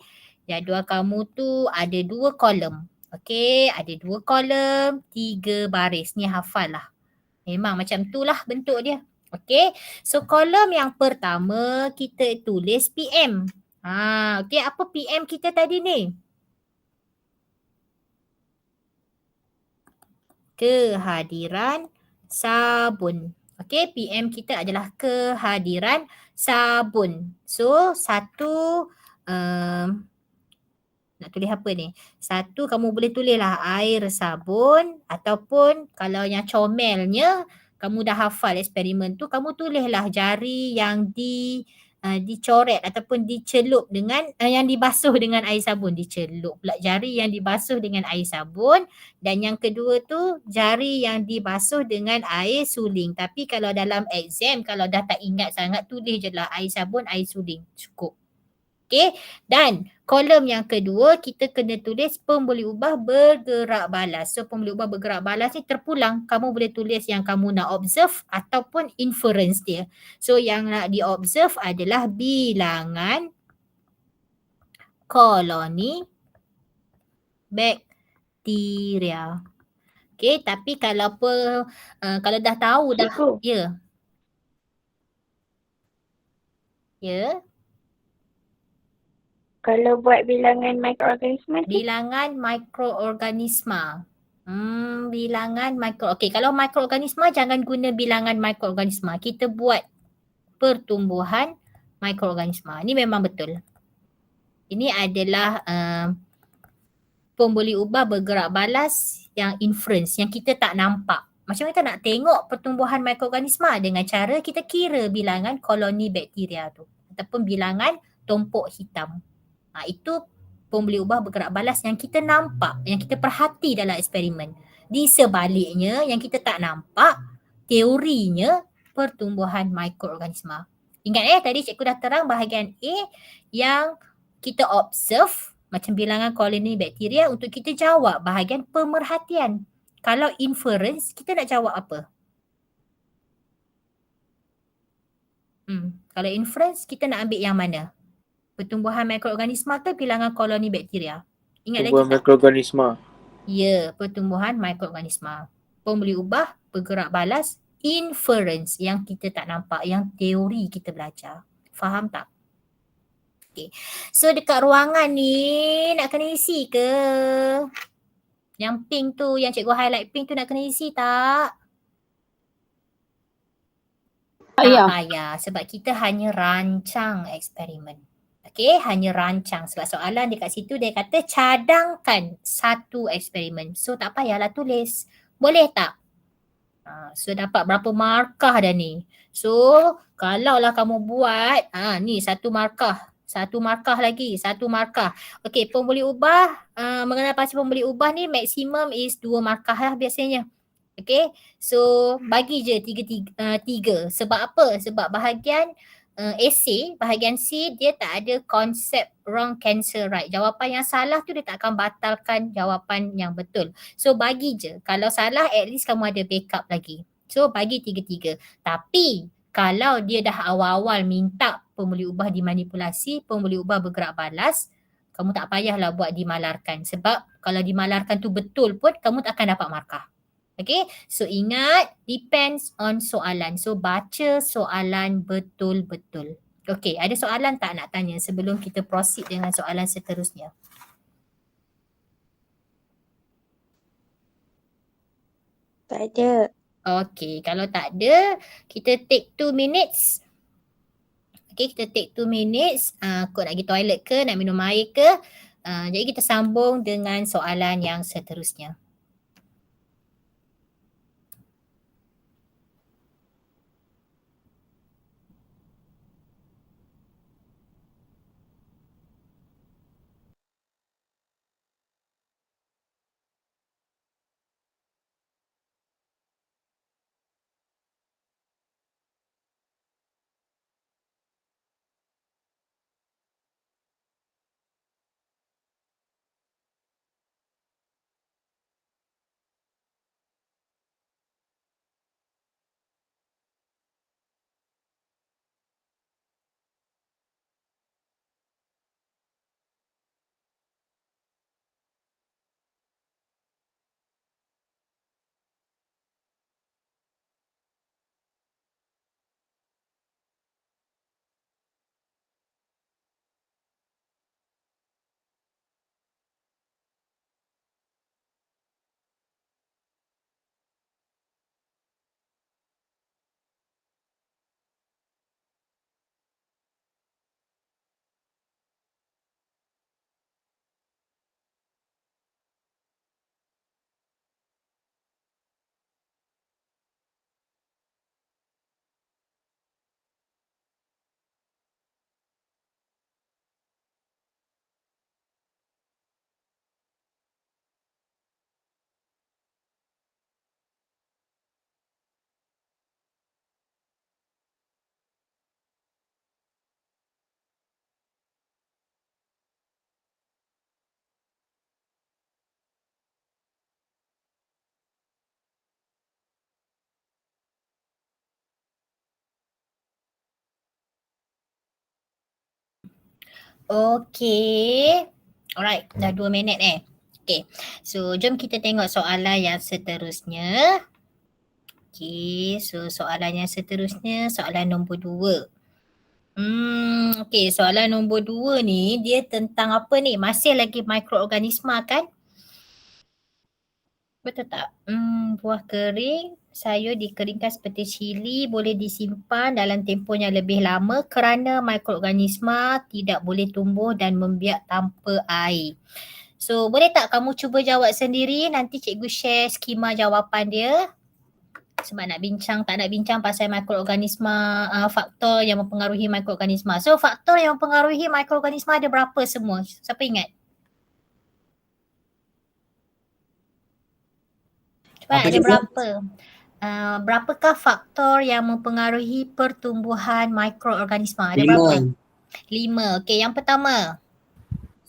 [SPEAKER 1] Jadual kamu tu ada 2 kolom. Okey, ada 2 kolom, 3 baris. Ni hafal lah. Memang macam tu lah bentuk dia. Okey, so kolom yang pertama kita tulis PM. Okey, apa PM kita tadi ni? Kehadiran sabun. Okey, PM kita adalah kehadiran sabun. So, satu, nak tulis apa ni? Satu, kamu boleh tulislah air sabun ataupun kalau yang comelnya, kamu dah hafal eksperimen tu, kamu tulislah jari yang dicoret ataupun dicelup dengan yang dibasuh dengan air sabun. Dicelup pula, jari yang dibasuh dengan air sabun. Dan yang kedua tu jari yang dibasuh dengan air suling. Tapi kalau dalam exam, kalau dah tak ingat sangat, tulis je lah air sabun, air suling. Cukup. Okay, dan kolom yang kedua kita kena tulis pembuli ubah bergerak balas. So pembuli ubah bergerak balas ni terpulang. Kamu boleh tulis yang kamu nak observe ataupun inference dia. So yang nak di-observe adalah bilangan koloni bakteria. Okay, tapi kalau kalau dah tahu dah, ya. Ya.
[SPEAKER 5] Kalau buat bilangan mikroorganisma tu?
[SPEAKER 1] Bilangan mikroorganisma. Bilangan mikro. Okey, kalau mikroorganisma jangan guna bilangan mikroorganisma. Kita buat pertumbuhan mikroorganisma. Ini memang betul. Ini adalah pembuli ubah bergerak balas yang inference, yang kita tak nampak. Macam mana kita nak tengok pertumbuhan mikroorganisma? Dengan cara kita kira bilangan koloni bakteria tu. Ataupun bilangan tumpuk hitam. Itu pembuli ubah bergerak balas yang kita nampak, yang kita perhati dalam eksperimen. Di sebaliknya, yang kita tak nampak, teorinya pertumbuhan mikroorganisma. Ingat tadi cikgu dah terang bahagian A yang kita observe macam bilangan koloni bakteria untuk kita jawab bahagian pemerhatian. Kalau inference, kita nak jawab apa? Kalau inference, kita nak ambil yang mana? Pertumbuhan mikroorganisma ke bilangan koloni bakteria? Ingat lagi
[SPEAKER 2] Tumbuhan
[SPEAKER 1] tak?
[SPEAKER 2] mikroorganisma.
[SPEAKER 1] Ya, pertumbuhan mikroorganisma. Pembuli ubah, bergerak balas, inference yang kita tak nampak, yang teori kita belajar. Faham tak? Okay. So dekat ruangan ni nak kena isi ke? Yang pink tu, yang cikgu highlight pink tu nak kena isi tak? Tak
[SPEAKER 3] Ya.
[SPEAKER 1] payah sebab kita hanya rancang eksperimen. Okey, hanya rancang sebab soalan dekat situ dia kata cadangkan satu eksperimen. So tak payahlah tulis. Boleh tak? So dapat berapa markah dah ni? So kalaulah kamu buat, ni satu markah. Satu markah lagi, satu markah. Okey, pembuli ubah, mengenal pasti pembuli ubah ni maksimum is 2 markah lah biasanya. Okay, so bagi je tiga. Sebab apa? Sebab bahagian essay, bahagian C dia tak ada konsep wrong cancel right. Jawapan yang salah tu dia tak akan batalkan jawapan yang betul. So bagi je. Kalau salah at least kamu ada backup lagi. So bagi tiga-tiga. Tapi kalau dia dah awal-awal minta pembuli ubah dimanipulasi, pembuli ubah bergerak balas, kamu tak payahlah buat dimalarkan. Sebab kalau dimalarkan tu betul pun kamu tak akan dapat markah. Okay, so ingat depends on soalan. So baca soalan betul-betul. Okay, ada soalan tak nak tanya sebelum kita proceed dengan soalan seterusnya?
[SPEAKER 5] Tak ada.
[SPEAKER 1] Okay, kalau tak ada, kita take 2 minutes. Okay, kita take 2 minutes. Kau nak pergi toilet ke, nak minum air ke? Jadi kita sambung dengan soalan yang seterusnya. Okay. Alright, dah 2 minit Okay, so jom kita tengok soalan yang seterusnya. Okay, so soalan yang seterusnya, soalan nombor 2. Okay, soalan nombor 2 ni dia tentang apa ni? Masih lagi mikroorganisma kan? Betul tak? Buah kering, sayur dikeringkan seperti cili boleh disimpan dalam tempoh yang lebih lama kerana mikroorganisma tidak boleh tumbuh dan membiak tanpa air. So boleh tak kamu cuba jawab sendiri, nanti cikgu share skema jawapan dia. Sebab nak bincang, tak nak bincang pasal mikroorganisma, faktor yang mempengaruhi mikroorganisma. So faktor yang mempengaruhi mikroorganisma ada berapa semua? Siapa ingat? Cepat, ada berapa? Berapakah faktor yang mempengaruhi pertumbuhan mikroorganisma? Ada berapa? 5. Okay, yang pertama.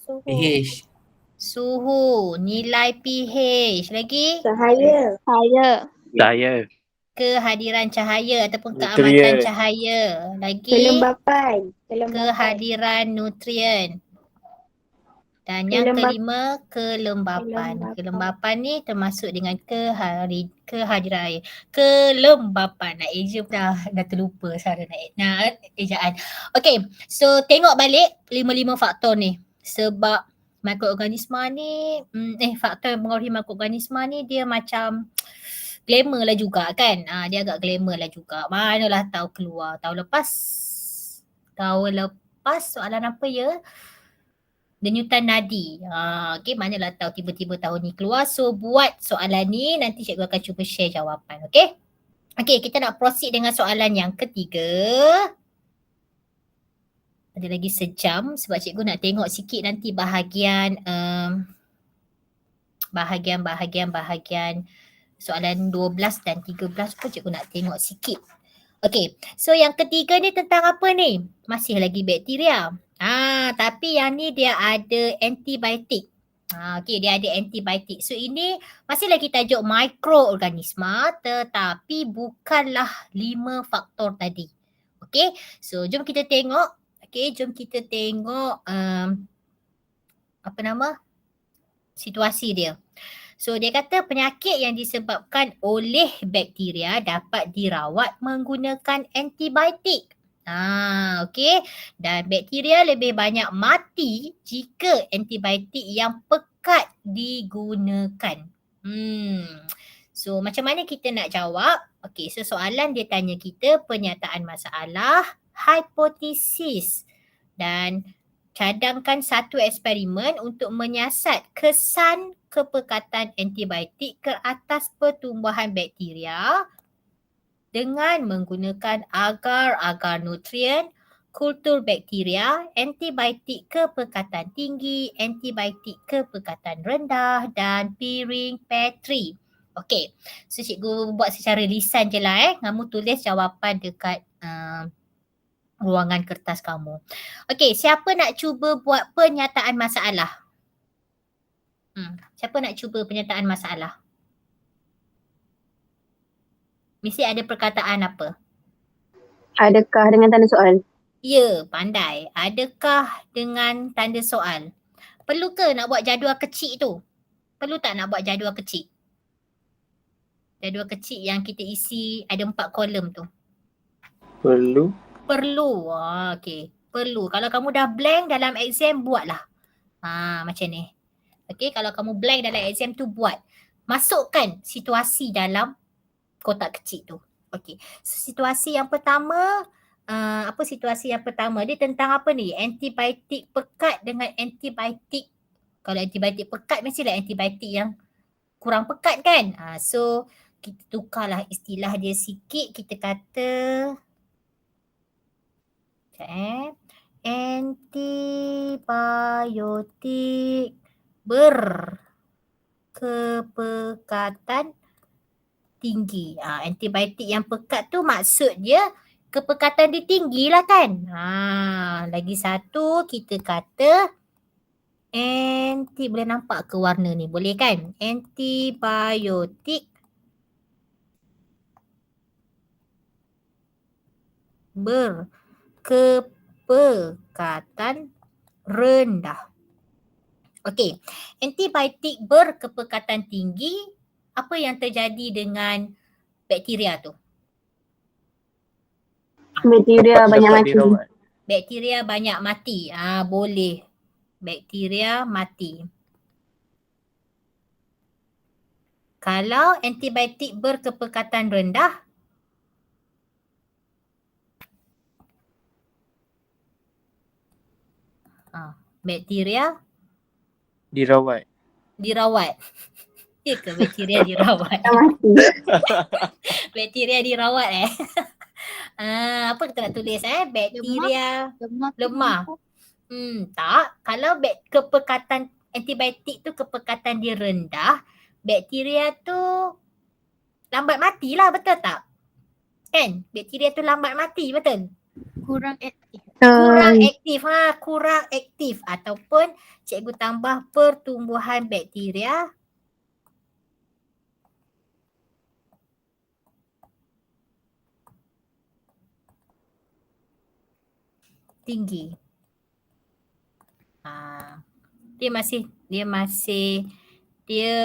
[SPEAKER 1] Suhu.
[SPEAKER 4] pH.
[SPEAKER 1] Suhu, nilai pH. Lagi?
[SPEAKER 5] Cahaya.
[SPEAKER 3] Saya.
[SPEAKER 2] Saya.
[SPEAKER 1] kehadiran cahaya ataupun keamatan
[SPEAKER 2] Nutrien.
[SPEAKER 1] cahaya. Lagi
[SPEAKER 5] Kelembapan.
[SPEAKER 1] kehadiran nutrien. Dan yang kelima, kelembapan. Kelembapan ni termasuk dengan kehadiran air. Kelembapan. Nak eja pun dah terlupa cara nak ejaan. Okay, so tengok balik 5 faktor ni. Sebab mikroorganisma ni, faktor yang mengaruhi mikroorganisma ni dia macam glamour lah juga kan. Dia agak glamour lah juga. Manalah tahu keluar. Tahun lepas soalan apa ya? Denyutan nadi. Okay, manalah tahu tiba-tiba tahun ni keluar. So buat soalan ni nanti cikgu akan cuba share jawapan. Okay? Okay, kita nak proceed dengan soalan yang ketiga. Ada lagi sejam sebab cikgu nak tengok sikit nanti bahagian soalan 12 dan 13 pun cikgu nak tengok sikit. Okay, so yang ketiga ni tentang apa ni? Masih lagi bakteria. Tapi yang ni dia ada antibiotik. Okay, dia ada antibiotik. So ini masih lagi tajuk mikroorganisma tetapi bukanlah 5 faktor tadi. Okay, so jom kita tengok. Okay, jom kita tengok situasi dia. So dia kata penyakit yang disebabkan oleh bakteria dapat dirawat menggunakan antibiotik. Okay. Dan bakteria lebih banyak mati jika antibiotik yang pekat digunakan. So macam mana kita nak jawab? Okay, so soalan dia tanya kita pernyataan masalah, hipotesis dan cadangkan satu eksperimen untuk menyiasat kesan kepekatan antibiotik ke atas pertumbuhan bakteria dengan menggunakan agar-agar nutrien, kultur bakteria, antibiotik kepekatan tinggi, antibiotik kepekatan rendah dan piring Petri. Okey, so cikgu buat secara lisan je lah Kamu tulis jawapan dekat ruangan kertas kamu. Okey, siapa nak cuba buat pernyataan masalah? Siapa nak cuba pernyataan masalah? Mesti ada perkataan apa?
[SPEAKER 3] Adakah dengan tanda soal?
[SPEAKER 1] Ya, pandai. Adakah dengan tanda soal? Perlu ke nak buat jadual kecil tu? Perlu tak nak buat jadual kecil? Jadual kecil yang kita isi ada 4 kolom tu.
[SPEAKER 2] Perlu.
[SPEAKER 1] Okey. Perlu. Kalau kamu dah blank dalam exam, buatlah. Macam ni. Okey, kalau kamu blank dalam exam tu buat. Masukkan situasi dalam kotak kecil tu. Okey. So, situasi yang pertama, apa situasi yang pertama? Dia tentang apa ni? Antibiotik pekat dengan antibiotik. Kalau antibiotik pekat mestilah antibiotik yang kurang pekat kan? So kita tukarlah istilah dia sikit. Kita kata antibiotik berkepekatan tinggi. Antibiotik yang pekat tu maksud dia kepekatan dia tinggi lah kan. Lagi satu kita kata boleh nampak ke warna ni? Boleh kan? Antibiotik berkepekatan rendah. Okey, antibiotik berkepekatan tinggi, apa yang terjadi dengan bakteria tu?
[SPEAKER 3] Bakteria banyak
[SPEAKER 2] Dapat
[SPEAKER 3] mati.
[SPEAKER 2] dirawat.
[SPEAKER 1] Bakteria banyak mati. Boleh. Bakteria mati. Kalau antibiotik berkepekatan rendah, bakteria
[SPEAKER 2] Dirawat.
[SPEAKER 1] Ya ke bakteria dirawat?
[SPEAKER 3] Mati.
[SPEAKER 1] Bakteria dirawat apa kita nak tulis bakteria lemah. Tak. Kalau kepekatan antibiotik tu kepekatan dia rendah, bakteria tu lambat matilah, betul tak? Kan? Bakteria tu lambat mati, betul? Kurang aktif. Kurang aktif ataupun cikgu tambah pertumbuhan bakteria tinggi. Dia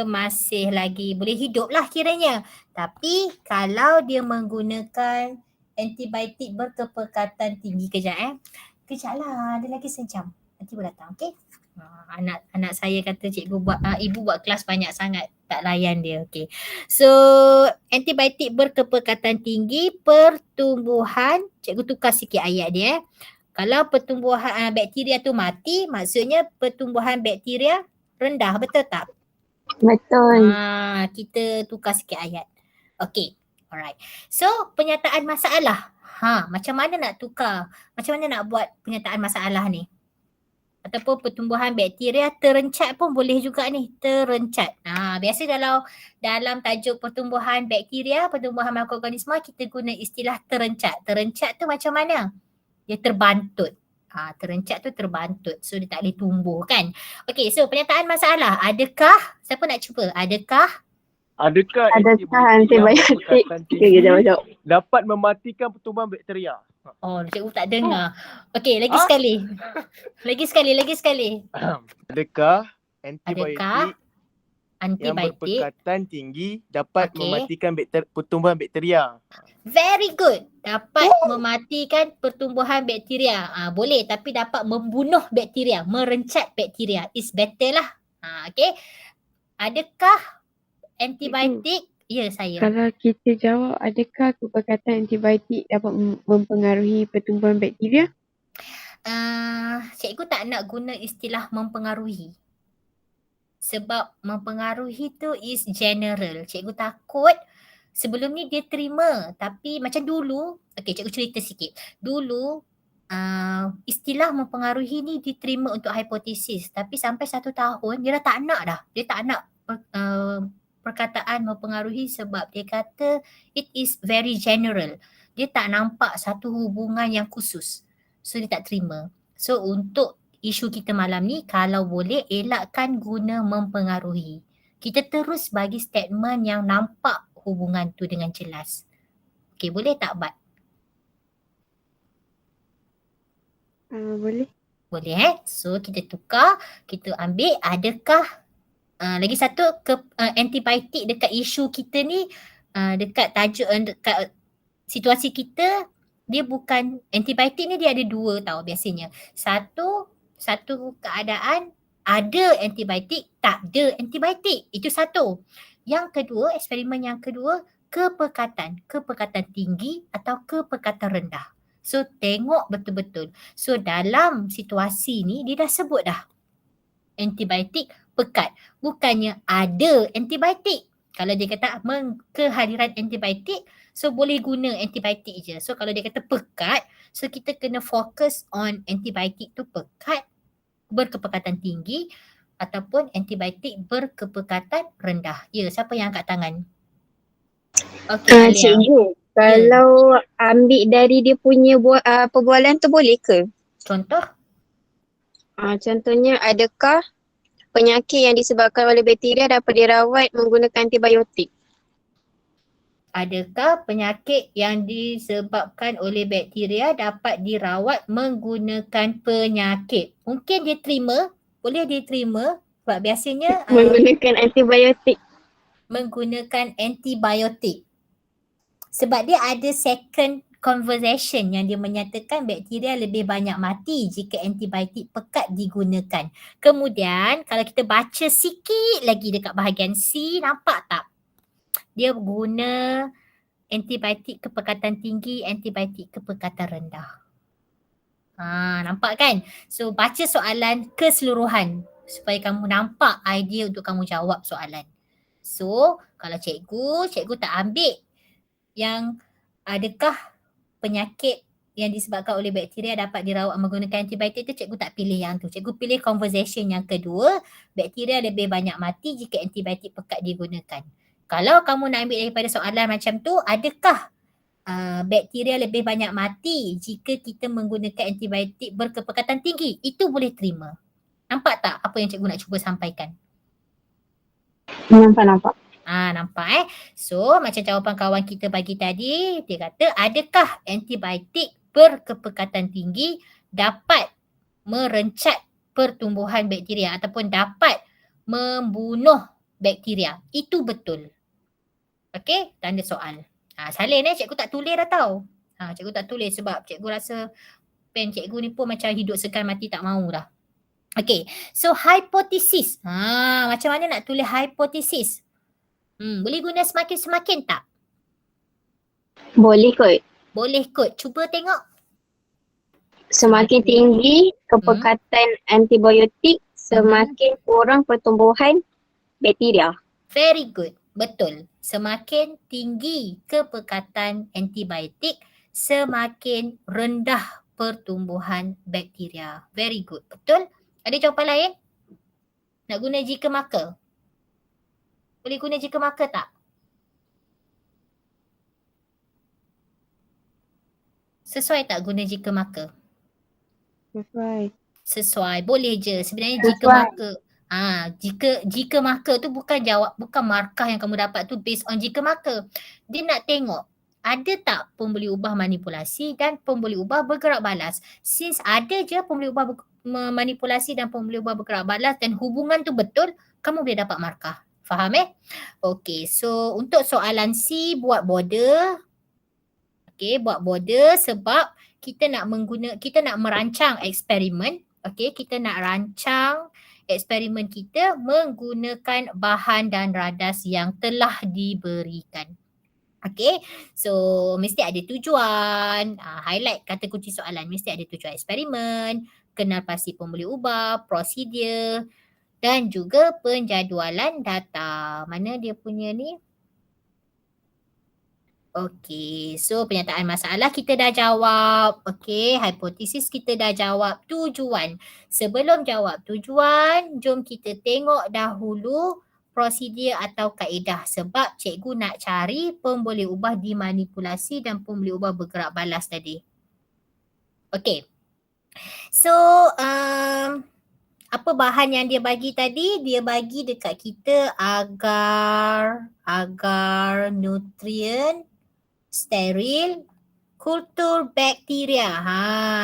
[SPEAKER 1] masih lagi boleh hidup lah kiranya. Tapi kalau dia menggunakan antibiotik berkepekatan tinggi, kejap lah, dia lagi sejam. Nanti boleh datang, okey? Anak saya kata ibu buat kelas banyak sangat, tak layan dia, okey. So, antibiotik berkepekatan tinggi pertumbuhan, cikgu tukar sikit ayat dia. Kalau pertumbuhan bakteria tu mati, maksudnya pertumbuhan bakteria rendah, betul tak?
[SPEAKER 3] Betul.
[SPEAKER 1] Kita tukar sikit ayat. Okay, alright. So, penyataan masalah. Macam mana nak tukar? Macam mana nak buat penyataan masalah ni? Ataupun pertumbuhan bakteria terencat pun boleh juga ni, terencat. Biasa dalam tajuk pertumbuhan bakteria, pertumbuhan mikroorganisma, kita guna istilah terencat. Terencat tu macam mana? Dia terbantut. Terencat tu terbantut. So dia tak boleh tumbuh kan. Okay, so pernyataan masalah. Adakah, siapa nak cuba? Adakah
[SPEAKER 3] Antibiotik
[SPEAKER 2] dapat mematikan pertumbuhan bakteria?
[SPEAKER 1] Cikgu tak dengar. Okay, lagi sekali. Lagi sekali.
[SPEAKER 2] Adakah antibiotik yang
[SPEAKER 1] Antibiotik.
[SPEAKER 2] berpekatan tinggi dapat
[SPEAKER 1] Okey.
[SPEAKER 2] mematikan pertumbuhan bakteria?
[SPEAKER 1] Very good. Dapat mematikan pertumbuhan bakteria. Boleh, tapi dapat membunuh bakteria, merencat bakteria. Is better lah. Okay. Adakah antibiotik? Ya, saya.
[SPEAKER 5] Kalau kita jawab, adakah kepekatan antibiotik dapat mempengaruhi pertumbuhan bakteria?
[SPEAKER 1] Cikgu tak nak guna istilah mempengaruhi. Sebab mempengaruhi tu is general. Cikgu takut sebelum ni dia terima, tapi macam dulu, cikgu cerita sikit. Dulu istilah mempengaruhi ni diterima untuk hipotesis, tapi sampai 1 tahun dia dah tak nak dah. Dia tak nak perkataan mempengaruhi sebab dia kata it is very general. Dia tak nampak satu hubungan yang khusus. So dia tak terima. So untuk isu kita malam ni, kalau boleh elakkan guna mempengaruhi. Kita terus bagi statement yang nampak hubungan tu dengan jelas. Okay, boleh tak Bat?
[SPEAKER 5] Boleh.
[SPEAKER 1] Boleh So kita tukar, kita ambil adakah lagi satu antibiotik dekat isu kita ni, dekat tajuk, dekat situasi kita, dia bukan, antibiotik ni dia ada 2 tau biasanya. Satu keadaan ada antibiotik, tak ada antibiotik. Itu satu. Yang kedua, eksperimen yang kedua, kepekatan tinggi atau kepekatan rendah. So tengok betul-betul. So dalam situasi ni dia dah sebut dah antibiotik pekat. Bukannya ada antibiotik. Kalau dia kata kehadiran antibiotik, so boleh guna antibiotik je. So kalau dia kata pekat, so kita kena fokus on antibiotik tu pekat, berkepekatan tinggi ataupun antibiotik berkepekatan rendah. Ya, siapa yang angkat tangan? Okey, Alia.
[SPEAKER 3] Cikgu, kalau ambil dari dia punya perbualan tu boleh ke?
[SPEAKER 1] Contoh?
[SPEAKER 3] Contohnya, adakah penyakit yang disebabkan oleh bakteria dapat dirawat menggunakan antibiotik?
[SPEAKER 1] Adakah penyakit yang disebabkan oleh bakteria dapat dirawat menggunakan penyakit? Mungkin dia terima, boleh dia terima sebab biasanya
[SPEAKER 3] Menggunakan antibiotik.
[SPEAKER 1] menggunakan antibiotik. Sebab dia ada second conversation yang dia menyatakan bakteria lebih banyak mati jika antibiotik pekat digunakan. Kemudian kalau kita baca sikit lagi dekat bahagian C, nampak tak? Dia guna antibiotik kepekatan tinggi, antibiotik kepekatan rendah. Nampak kan? So baca soalan keseluruhan supaya kamu nampak idea untuk kamu jawab soalan. So kalau cikgu tak ambil yang adakah penyakit yang disebabkan oleh bakteria dapat dirawat menggunakan antibiotik tu, cikgu tak pilih yang tu. Cikgu pilih conversation yang kedua, bakteria lebih banyak mati jika antibiotik pekat digunakan. Kalau kamu nak ambil daripada soalan macam tu, adakah bakteria lebih banyak mati jika kita menggunakan antibiotik berkepekatan tinggi? Itu boleh terima. Nampak tak apa yang cikgu nak cuba sampaikan?
[SPEAKER 3] Nampak.
[SPEAKER 1] Nampak So macam jawapan kawan kita bagi tadi, dia kata adakah antibiotik berkepekatan tinggi dapat merencat pertumbuhan bakteria ataupun dapat membunuh bakteria. Itu betul. Okey, tanda soal. Salin cikgu tak tulis dah tau. Cikgu tak tulis sebab cikgu rasa pen cikgu ni pun macam hidup segan mati tak mau dah. Okey, so hypothesis. Macam mana nak tulis hypothesis? Boleh guna semakin-semakin tak?
[SPEAKER 3] Boleh kot.
[SPEAKER 1] Boleh kot. Cuba tengok.
[SPEAKER 3] Semakin tinggi kepekatan antibiotik, semakin kurang pertumbuhan bakteria.
[SPEAKER 1] Very good. Betul. Semakin tinggi kepekatan antibiotik, semakin rendah pertumbuhan bakteria. Very good. Betul? Ada jawapan lain? Nak guna jika maka? Boleh guna jika maka tak? Sesuai tak guna jika maka?
[SPEAKER 5] Sesuai.
[SPEAKER 1] Sesuai. Boleh je. Sebenarnya jika
[SPEAKER 5] Sesuai.
[SPEAKER 1] maka. Jika maka tu bukan markah yang kamu dapat tu based on jika maka. Dia nak tengok ada tak pemboleh ubah manipulasi dan pemboleh ubah bergerak balas. Since ada je pemboleh ubah manipulasi dan pemboleh ubah bergerak balas dan hubungan tu betul, kamu boleh dapat markah. Faham Okay, so untuk soalan C buat border. Okay, buat border sebab kita nak merancang eksperimen. Okay, kita nak rancang eksperimen kita menggunakan bahan dan radas yang telah diberikan. Okay, so mesti ada tujuan. Highlight kata kunci soalan. Mesti ada tujuan eksperimen, kenal pasti pemboleh ubah, prosedur dan juga penjadualan data. Mana dia punya ni? Okay, so penyataan masalah kita dah jawab. Okay, hipotesis kita dah jawab. Tujuan. Sebelum jawab tujuan, jom kita tengok dahulu prosedur atau kaedah. Sebab cikgu nak cari pemboleh ubah dimanipulasi dan pemboleh ubah bergerak balas tadi. Okay. So, apa bahan yang dia bagi tadi? Dia bagi dekat kita agar nutrien steril, kultur bakteria.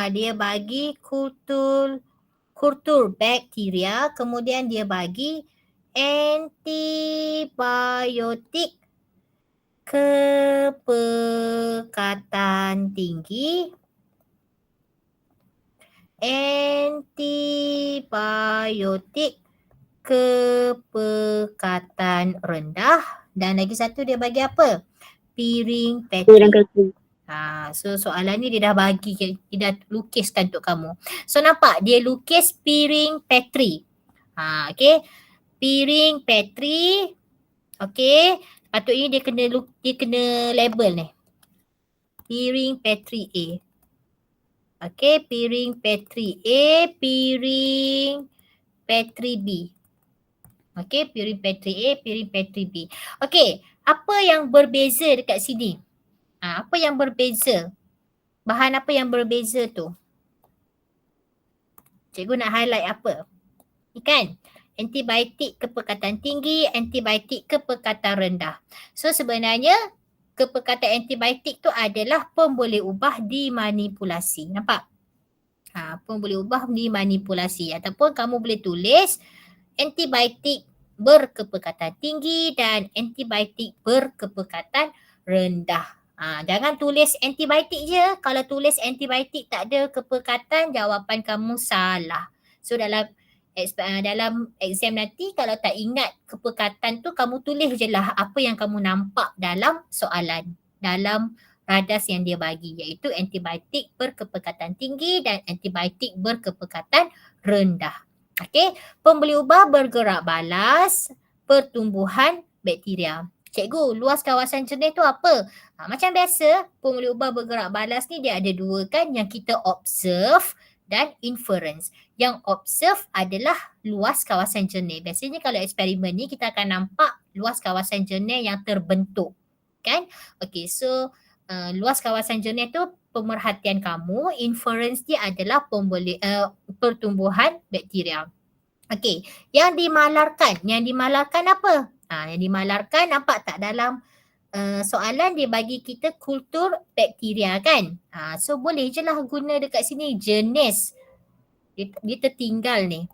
[SPEAKER 1] Dia bagi kultur bakteria, kemudian dia bagi antibiotik kepekatan tinggi, antibiotik kepekatan rendah dan lagi satu dia bagi apa? Piring Petri. So soalan ni dia dah bagi, dia dah lukiskan untuk kamu. So nampak dia lukis piring Petri. Okay. Piring Petri. Okay. Patutnya dia kena label ni. Piring Petri A. Okay. Piring Petri A. Piring Petri B. Okay. Piring Petri A. Piring Petri B. Okay. Apa yang berbeza dekat sini? Apa yang berbeza? Bahan apa yang berbeza tu? Cikgu nak highlight apa? Ni kan? Antibiotik kepekatan tinggi, antibiotik kepekatan rendah. So sebenarnya kepekatan antibiotik tu adalah pemboleh ubah dimanipulasi. Nampak? Pemboleh ubah dimanipulasi. Ataupun kamu boleh tulis antibiotik berkepekatan tinggi dan antibiotik berkepekatan rendah. Jangan tulis antibiotik je. Kalau tulis antibiotik tak ada kepekatan, jawapan kamu salah. So dalam exam nanti kalau tak ingat kepekatan tu, kamu tulis je lah apa yang kamu nampak dalam soalan. Dalam radas yang dia bagi, iaitu antibiotik berkepekatan tinggi dan antibiotik berkepekatan rendah. Okey, pemboleh ubah bergerak balas, pertumbuhan bakteria. Cikgu, luas kawasan jernih tu apa? Macam biasa, pemboleh ubah bergerak balas ni dia ada dua kan, yang kita observe dan inference. Yang observe adalah luas kawasan jernih. Biasanya kalau eksperimen ni kita akan nampak luas kawasan jernih yang terbentuk. Kan? Okey, so luas kawasan jernih tu pemerhatian kamu, inference dia adalah pertumbuhan bakteria. Okey, yang dimalarkan apa? Yang dimalarkan nampak tak dalam soalan dia bagi kita kultur bakteria kan. So boleh je lah guna dekat sini jenis. Dia tertinggal ni.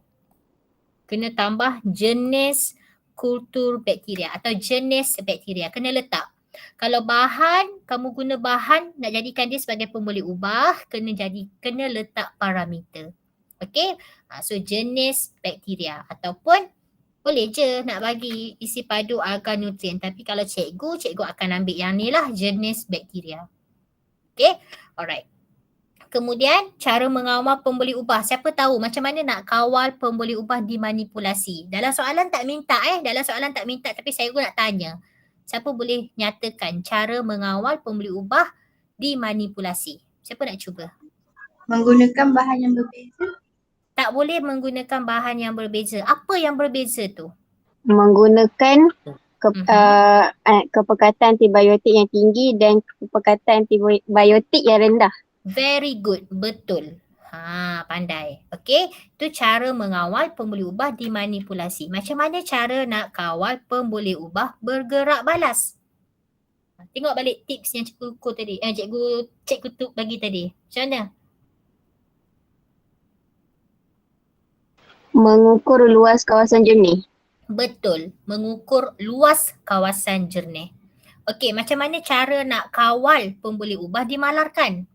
[SPEAKER 1] Kena tambah jenis kultur bakteria atau jenis bakteria. Kena letak. Kalau bahan, kamu guna bahan nak jadikan dia sebagai pemboleh ubah, kena letak parameter. Okay. So jenis bakteria ataupun boleh je nak bagi isi padu agar nutrien. Tapi kalau cikgu akan ambil yang ni lah, jenis bakteria. Okay. Alright. Kemudian cara mengawal pemboleh ubah. Siapa tahu macam mana nak kawal pemboleh ubah dimanipulasi. Dalam soalan tak minta tapi saya pun nak tanya. Siapa boleh nyatakan cara mengawal pemboleh ubah dimanipulasi? Siapa nak cuba?
[SPEAKER 6] Menggunakan bahan yang berbeza.
[SPEAKER 1] Tak boleh menggunakan bahan yang berbeza. Apa yang berbeza tu?
[SPEAKER 3] Menggunakan kepekatan antibiotik yang tinggi dan kepekatan antibiotik yang rendah.
[SPEAKER 1] Very good. Betul. Pandai. Okey. Itu cara mengawal pemboleh ubah dimanipulasi. Macam mana cara nak kawal pemboleh ubah bergerak balas? Tengok balik tips yang cikgu tadi. Cikgu tu bagi tadi. Macam mana?
[SPEAKER 3] Mengukur luas kawasan jernih.
[SPEAKER 1] Betul. Mengukur luas kawasan jernih. Okey. Macam mana cara nak kawal pemboleh ubah dimalarkan?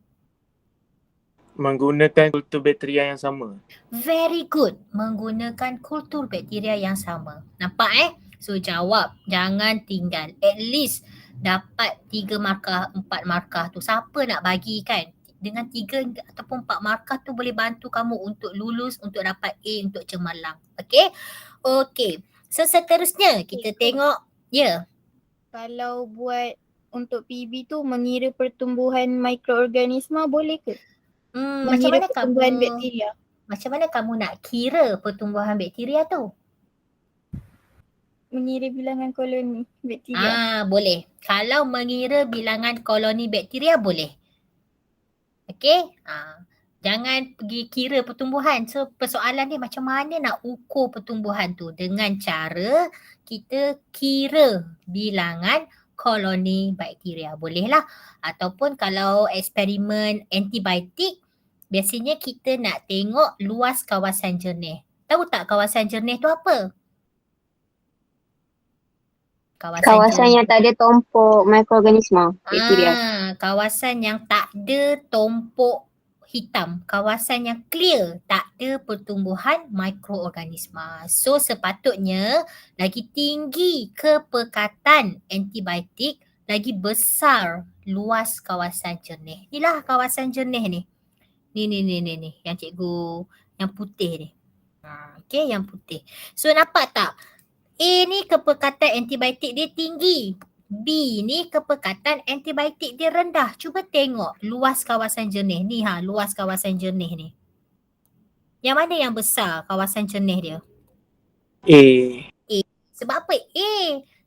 [SPEAKER 2] Menggunakan kultur bakteria yang sama.
[SPEAKER 1] Very good. Menggunakan kultur bakteria yang sama. Nampak So jawab. Jangan tinggal. At least dapat 3 markah, 4 markah tu. Siapa nak bagi kan? Dengan 3 ataupun 4 markah tu boleh bantu kamu untuk lulus, untuk dapat A, untuk cemerlang. Okay? Okay. So seterusnya kita tengok. Ya.
[SPEAKER 6] Kalau buat untuk PB tu mengira pertumbuhan mikroorganisma boleh ke?
[SPEAKER 1] Macam
[SPEAKER 6] Mengira
[SPEAKER 1] mana
[SPEAKER 6] pertumbuhan
[SPEAKER 1] kamu
[SPEAKER 6] bakteria.
[SPEAKER 1] Macam mana kamu nak kira pertumbuhan bakteria tu?
[SPEAKER 6] Mengira bilangan koloni bakteria.
[SPEAKER 1] Boleh. Kalau mengira bilangan koloni bakteria boleh. Okey? Jangan pergi kira pertumbuhan. So persoalan ni macam mana nak ukur pertumbuhan tu? Dengan cara kita kira bilangan koloni bakteria. Boleh lah. Ataupun kalau eksperimen antibiotik, biasanya kita nak tengok luas kawasan jernih. Tahu tak kawasan jernih tu apa?
[SPEAKER 3] Kawasan yang tak ada tumpuk mikroorganisma bakteria.
[SPEAKER 1] Kawasan yang tak ada tumpuk hitam. Kawasan yang clear, tak ada pertumbuhan mikroorganisma. So sepatutnya lagi tinggi kepekatan antibiotik, lagi besar luas kawasan jernih. Inilah kawasan jernih ni. Ni. Yang cikgu, yang putih ni. Okay, yang putih. So nampak tak? A ni kepekatan antibiotik dia tinggi. B ni kepekatan antibiotik dia rendah. Cuba tengok luas kawasan jernih ni. Luas kawasan jernih ni. Yang mana yang besar kawasan jernih dia?
[SPEAKER 2] A.
[SPEAKER 1] Sebab apa A?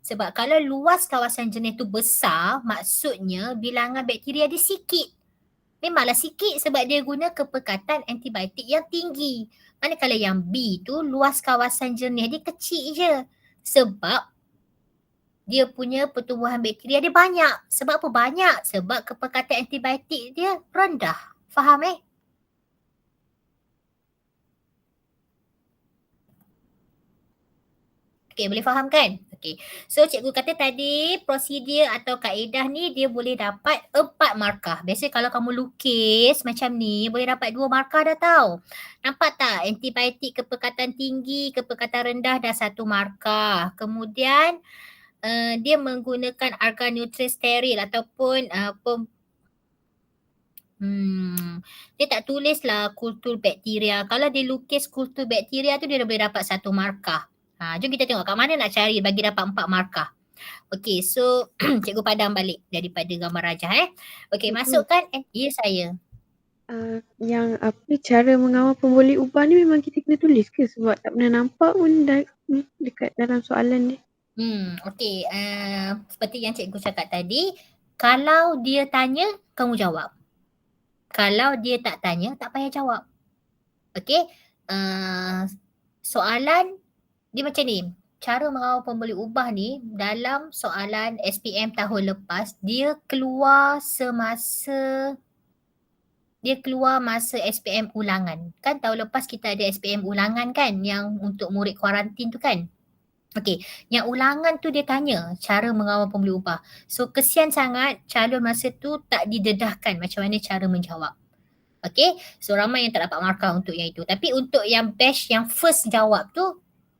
[SPEAKER 1] Sebab kalau luas kawasan jernih tu besar, maksudnya bilangan bakteria dia sikit. Memanglah sikit sebab dia guna kepekatan antibiotik yang tinggi. Manakala yang B tu luas kawasan jernih dia kecil je. Sebab dia punya pertumbuhan bakteria dia banyak. Sebab apa banyak? Sebab kepekatan antibiotik dia rendah. Faham Okay, boleh faham kan? Okay. So cikgu kata tadi prosedur atau kaedah ni dia boleh dapat 4 markah. Biasa kalau kamu lukis macam ni boleh dapat 2 markah dah tahu. Nampak tak? Antibiotik kepekatan tinggi, kepekatan rendah dah 1 markah. Kemudian dia menggunakan argan nutrien steril ataupun dia tak tulislah kultur bakteria. Kalau dia lukis kultur bakteria tu dia boleh dapat 1 markah. Jom kita tengok kat mana nak cari bagi dapat 4 markah. Okey, so cikgu padam balik daripada gambar rajah Okey, masukkan ya saya.
[SPEAKER 5] Yang cara mengawal pemboleh ubah ni memang kita kena tulis ke? Sebab tak pernah nampak pun dekat dalam soalan ni.
[SPEAKER 1] Okey, seperti yang cikgu cakap tadi, kalau dia tanya, kamu jawab. Kalau dia tak tanya, tak payah jawab. Okey, soalan dia macam ni. cara mengawal pembuli ubah ni dalam soalan SPM tahun lepas dia keluar masa SPM ulangan. Kan tahun lepas kita ada SPM ulangan kan yang untuk murid kuarantin tu kan. Okey, yang ulangan tu dia tanya cara mengawal pembuli ubah. So kesian sangat calon masa tu tak didedahkan macam mana cara menjawab. Okey, so ramai yang tak dapat markah untuk yang itu. Tapi untuk yang batch yang first jawab tu,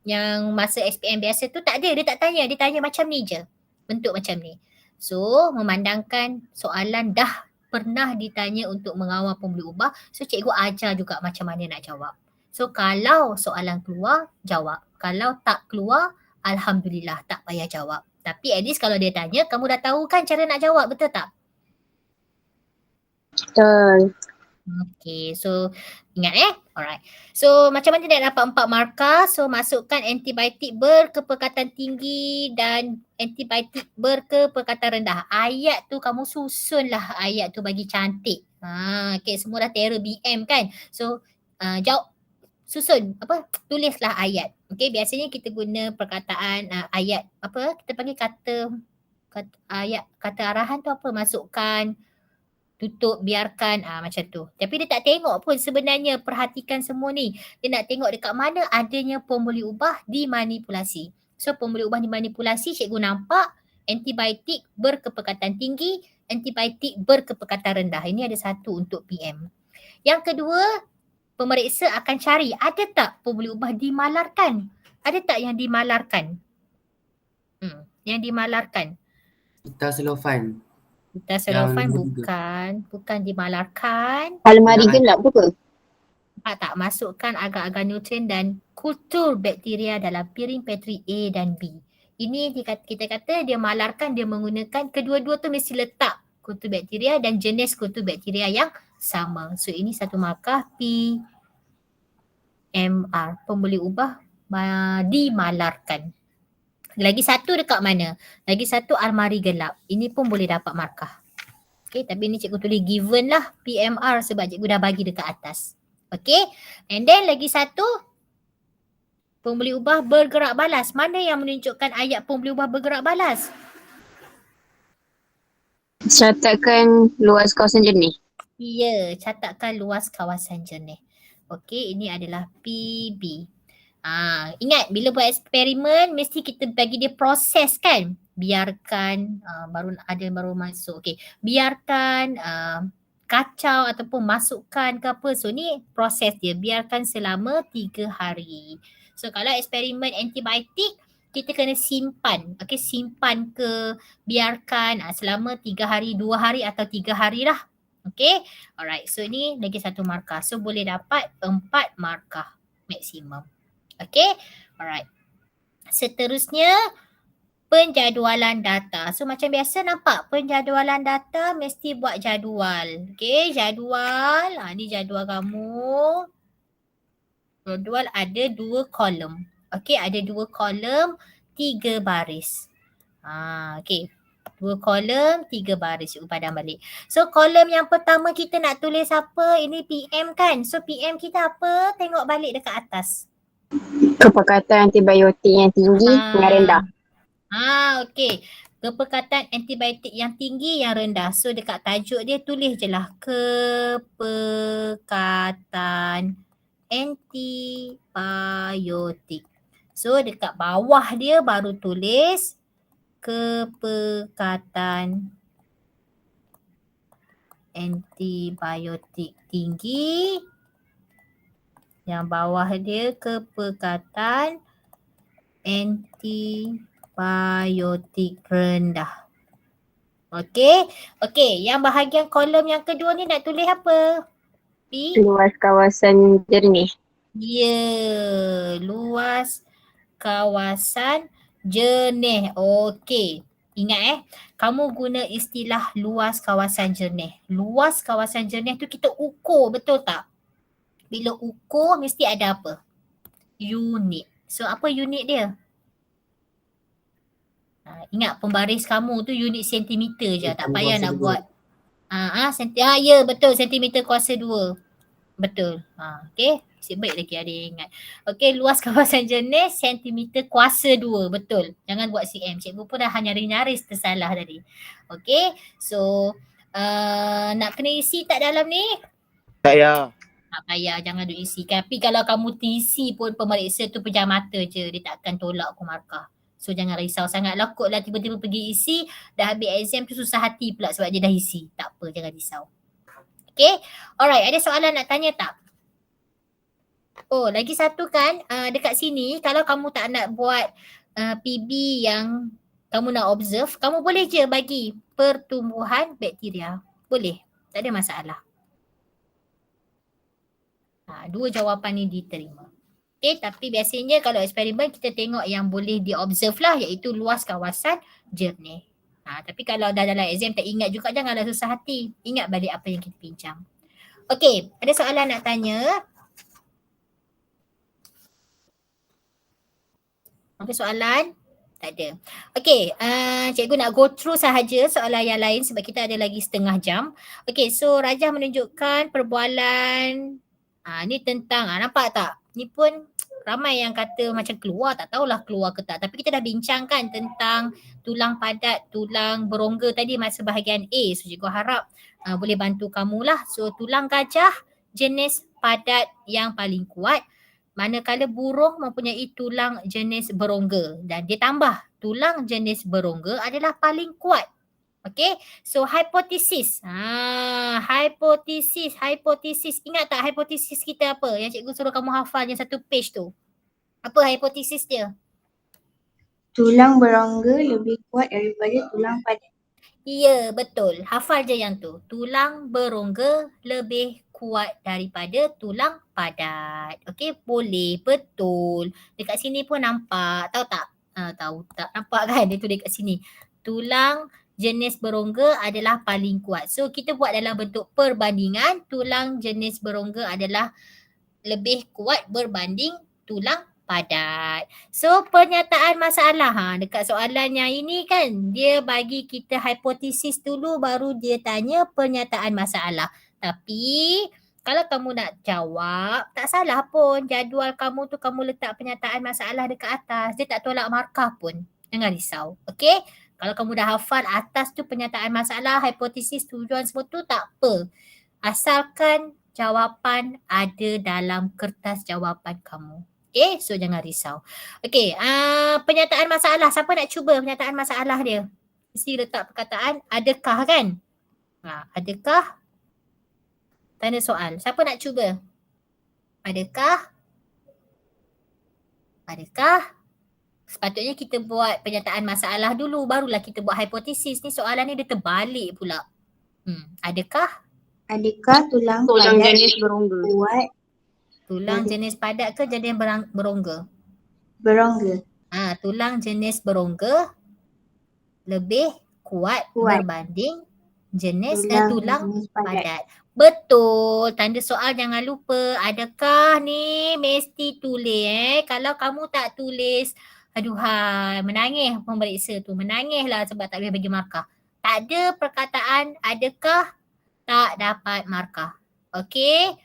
[SPEAKER 1] yang masa SPM biasa tu tak ada, dia tak tanya. Dia tanya macam ni je, bentuk macam ni. So memandangkan soalan dah pernah ditanya untuk mengawal pembuli ubah, so cikgu ajar juga macam mana nak jawab. So kalau soalan keluar, jawab. Kalau tak keluar, alhamdulillah tak payah jawab. Tapi at least kalau dia tanya, kamu dah tahu kan cara nak jawab, betul tak?
[SPEAKER 3] Betul.
[SPEAKER 1] Okay, so ingat alright. So macam mana nak dapat 4 markah? So masukkan antibiotik berkepekatan tinggi dan antibiotik berkepekatan rendah. Ayat tu kamu susunlah ayat tu bagi cantik. Okay, semua dah terror BM kan? So jawab, susun tulislah ayat. Okay, biasanya kita guna perkataan ayat kita panggil kata ayat, kata arahan tu apa? Masukkan, tutup, biarkan, macam tu. Tapi dia tak tengok pun sebenarnya, perhatikan semua ni. Dia nak tengok dekat mana adanya pembuli ubah dimanipulasi. So pembuli ubah dimanipulasi, cikgu nampak antibiotik berkepekatan tinggi, antibiotik berkepekatan rendah. Ini ada satu untuk PM. Yang kedua, pemeriksa akan cari ada tak pembuli ubah dimalarkan? Ada tak yang dimalarkan? Yang dimalarkan.
[SPEAKER 4] Taselofan.
[SPEAKER 1] Taselofan
[SPEAKER 4] Yang
[SPEAKER 1] bukan dimalarkan.
[SPEAKER 3] Almari gelap tu ke?
[SPEAKER 1] Tak masukkan agar-agar nutrien dan kultur bakteria dalam piring Petri A dan B. Ini kita kata dia malarkan, dia menggunakan kedua-dua tu mesti letak kultur bakteria dan jenis kultur bakteria yang sama. So ini satu markah PMR, pembuli ubah dimalarkan. Lagi satu dekat mana? Lagi satu almari gelap. Ini pun boleh dapat markah. Okay, tapi ni cikgu tulis given lah PMR sebab cikgu dah bagi dekat atas. Okay, and then lagi satu pembuli ubah bergerak balas. Mana yang menunjukkan ayat pembuli ubah bergerak balas?
[SPEAKER 3] Catatkan luas kawasan jernih.
[SPEAKER 1] Ya, catatkan luas kawasan jernih. Okay, ini adalah PB. Ingat bila buat eksperimen mesti kita bagi dia proses kan. Biarkan baru masuk. Okay. Biarkan kacau ataupun masukkan ke apa. So ni proses dia. Biarkan selama 3 hari. So kalau eksperimen antibiotik kita kena simpan. Okay, simpan ke biarkan selama 3 hari, 2 hari atau 3 hari lah. Okay. Alright. So ni lagi satu markah. So boleh dapat 4 markah maksimum. Okay, alright. Seterusnya, penjadualan data. So macam biasa nampak penjadualan data mesti buat jadual. Okay, jadual. Ni jadual kamu. Jadual ada 2 kolom. Okay, ada 2 kolom, 3 baris. Okay, 2 kolom, 3 baris. Cikgu padam balik. So kolom yang pertama kita nak tulis apa? Ini PM kan? So PM kita apa? Tengok balik dekat atas.
[SPEAKER 3] Kepekatan antibiotik yang tinggi dengan rendah.
[SPEAKER 1] Okey. Kepekatan antibiotik yang tinggi yang rendah. So dekat tajuk dia tulis je lah kepekatan antibiotik. So dekat bawah dia baru tulis kepekatan antibiotik tinggi. Yang bawah dia kepekatan antibiotik rendah. Okey. Okey, yang bahagian kolom yang kedua ni nak tulis apa?
[SPEAKER 3] Luas kawasan jernih.
[SPEAKER 1] Ya, luas kawasan jernih. Okey. Ingat kamu guna istilah luas kawasan jernih. Luas kawasan jernih tu kita ukur, betul tak? Bila ukur mesti ada apa? Unit. So apa unit dia? Ingat pembaris kamu tu unit sentimeter je. Tak payah nak buat. Ya betul, sentimeter kuasa 2. Betul. Okey. Nasib baik lagi ada yang ingat. Okey, luas kawasan jenis sentimeter kuasa 2. Betul. Jangan buat cm. Cikgu pun dah nyaris-nyaris tersalah tadi. Okey. So, nak kena isi tak dalam ni?
[SPEAKER 2] Tak payah.
[SPEAKER 1] Tak payah, jangan duk isi. Tapi kalau kamu terisi pun pemeriksa tu pejam mata je. Dia tak akan tolak aku markah. So jangan risau sangat lah kot lah tiba-tiba pergi isi. Dah habis exam tu susah hati pula sebab dia dah isi. Tak apa, jangan risau. Okay, alright, ada soalan nak tanya tak? Oh, lagi satu kan, dekat sini kalau kamu tak nak buat PB yang kamu nak observe, kamu boleh je bagi pertumbuhan bakteria. Boleh, tak ada masalah. Dua jawapan ni diterima. Okay, tapi biasanya kalau eksperimen kita tengok yang boleh di-observe lah, iaitu luas kawasan jernih. Tapi kalau dah dalam exam tak ingat juga, janganlah susah hati. Ingat balik apa yang kita bincang. Okay, ada soalan nak tanya? Apa soalan? Tak ada. Okay, cikgu nak go through sahaja soalan yang lain sebab kita ada lagi setengah jam. Okay, so Rajah menunjukkan perbualan. Ni tentang, nampak tak? Ni pun ramai yang kata macam keluar, tak tahulah keluar ke tak. Tapi kita dah bincangkan tentang tulang padat, tulang berongga tadi masa bahagian A. So cikgu harap boleh bantu kamulah. So tulang gajah jenis padat yang paling kuat. Manakala burung mempunyai tulang jenis berongga. Dan dia tambah tulang jenis berongga adalah paling kuat. Okay, so hipotesis. Hipotesis. Ingat tak hipotesis kita apa? Yang cikgu suruh kamu hafal yang satu page tu. Apa hipotesis dia?
[SPEAKER 7] Tulang berongga lebih kuat daripada tulang padat.
[SPEAKER 1] Ya, betul. Hafal je yang tu. Tulang berongga lebih kuat daripada tulang padat. Okay, boleh. Betul. Dekat sini pun nampak. Tahu tak? Tahu tak? Nampak kan dia tu dekat sini. Tulang jenis berongga adalah paling kuat. So kita buat dalam bentuk perbandingan. Tulang jenis berongga adalah lebih kuat berbanding tulang padat. So pernyataan masalah. Dekat soalan yang ini kan dia bagi kita hipotesis dulu baru dia tanya pernyataan masalah. Tapi kalau kamu nak jawab tak salah pun. Jadual kamu tu kamu letak pernyataan masalah dekat atas. Dia tak tolak markah pun. Jangan risau. Okay? Kalau kamu dah hafal atas tu pernyataan masalah, hipotesis, tujuan semua tu tak apa. Asalkan jawapan ada dalam kertas jawapan kamu. Okay, so jangan risau. Okay, pernyataan masalah. Siapa nak cuba pernyataan masalah dia? Mesti letak perkataan adakah kan? Adakah? Tanda soal. Siapa nak cuba? Adakah? Adakah? Sepatutnya kita buat pernyataan masalah dulu barulah kita buat hipotesis. Ni soalan ni dia terbalik pula. Adakah?
[SPEAKER 7] Adakah tulang padat jenis berongga kuat?
[SPEAKER 1] Tulang jenis padat ke jenis berongga?
[SPEAKER 7] Berongga.
[SPEAKER 1] Tulang jenis berongga lebih kuat. Berbanding jenis tulang padat. Betul. Tanda soal jangan lupa. Adakah ni mesti tulis. Kalau kamu tak tulis, aduhai, menangis pemeriksa tu. Menangislah sebab tak boleh bagi markah. Tak ada perkataan adakah tak dapat markah. Okey?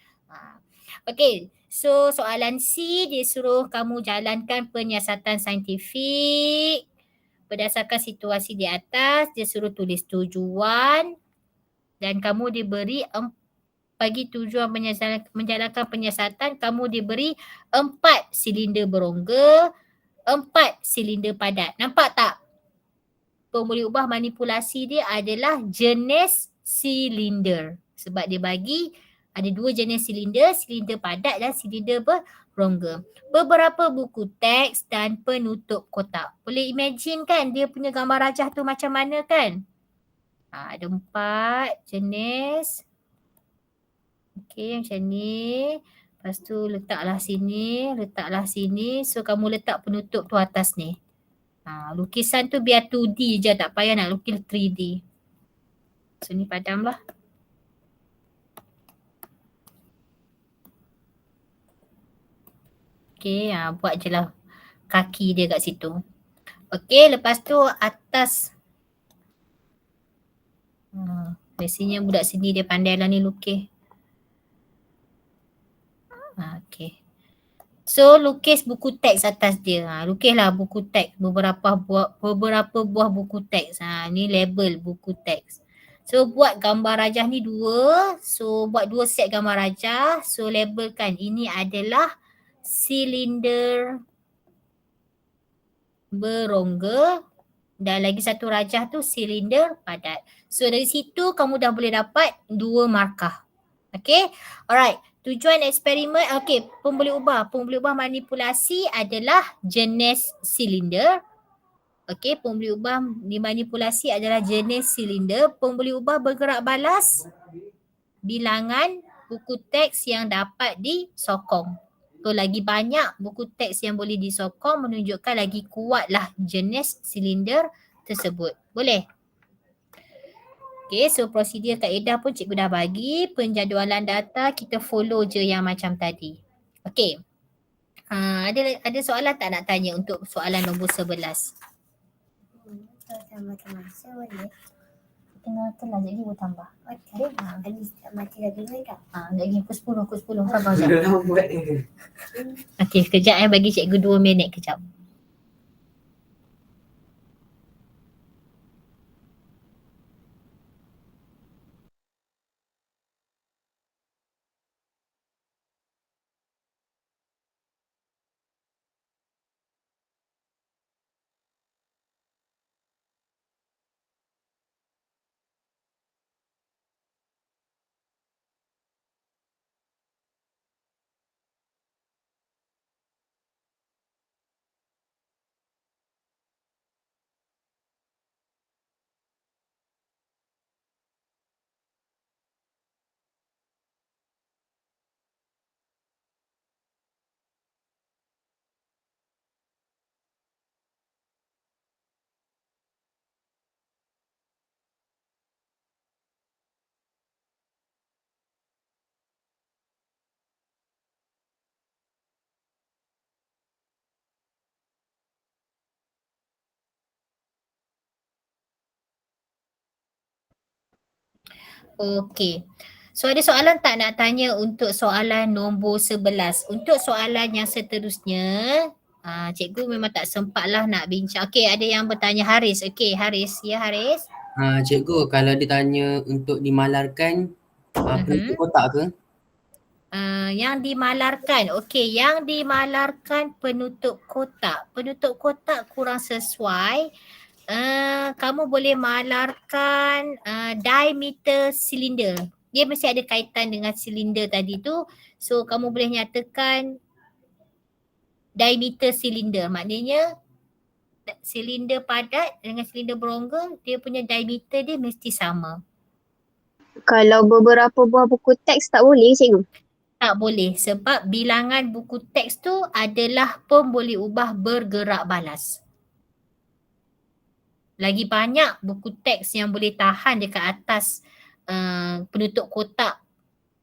[SPEAKER 1] Okey. So soalan C dia suruh kamu jalankan penyiasatan saintifik. Berdasarkan situasi di atas, dia suruh tulis tujuan. Dan kamu diberi bagi tujuan menjalankan penyiasatan, kamu diberi 4 silinder berongga, 4 silinder padat. Nampak tak? Boleh ubah manipulasi dia adalah jenis silinder. Sebab dia bagi ada 2 jenis silinder, silinder padat dan silinder berongga. Beberapa buku teks dan penutup kotak. Boleh imagine kan dia punya gambar rajah tu macam mana kan? Ada 4 jenis. Okey, macam ni. Lepas tu letaklah sini. So kamu letak penutup tu atas ni. Lukisan tu biar 2D je, tak payah nak lukis 3D. So ni padamlah. Okey, buat je lah kaki dia kat situ. Okey, lepas tu atas. Biasanya budak sini dia pandai lah ni lukis. So lukis buku teks atas dia. Lukislah buku teks, beberapa buah buku teks. Ni label buku teks. So buat gambar rajah ni 2. So buat 2 set gambar rajah. So labelkan ini adalah silinder berongga dan lagi satu rajah tu silinder padat. So dari situ kamu dah boleh dapat 2 markah. Okay, alright. Tujuan eksperimen, okay, pembuli ubah manipulasi adalah jenis silinder. Okay, pembuli ubah dimanipulasi adalah jenis silinder. Pembuli ubah bergerak balas, bilangan buku teks yang dapat disokong. So lagi banyak buku teks yang boleh disokong menunjukkan lagi kuatlah jenis silinder tersebut. Boleh? Okay, so prosedur kaedah pun cikgu dah bagi. Penjadualan data kita follow je yang macam tadi. Okay. Ada soalan tak nak tanya untuk soalan nombor 11?
[SPEAKER 7] Macam-macam boleh.
[SPEAKER 1] Tengah kelas jadi boleh tambah.
[SPEAKER 7] Okey. Ada mati lagi ke tak?
[SPEAKER 1] Lagi pukul 10. Sabar sekejap.
[SPEAKER 4] Dah buat ni.
[SPEAKER 1] Okay, sekejap bagi cikgu 2 minit kejap. Okey. So ada soalan tak nak tanya untuk soalan nombor 11? Untuk soalan yang seterusnya, cikgu memang tak sempatlah nak bincang. Okey, ada yang bertanya Haris. Okey, Haris. Ya, Haris.
[SPEAKER 4] Cikgu, kalau ditanya untuk dimalarkan, penutup kotak ke?
[SPEAKER 1] Yang dimalarkan. Okey, yang dimalarkan penutup kotak. Penutup kotak kurang sesuai. Kamu boleh malarkan diameter silinder. Dia mesti ada kaitan dengan silinder tadi tu. So kamu boleh nyatakan diameter silinder. Maknanya silinder padat dengan silinder berongga, dia punya diameter dia mesti sama.
[SPEAKER 3] Kalau beberapa buah buku teks tak boleh cikgu?
[SPEAKER 1] Tak boleh sebab bilangan buku teks tu adalah pembuli ubah bergerak balas. Lagi banyak buku teks yang boleh tahan dekat atas penutup kotak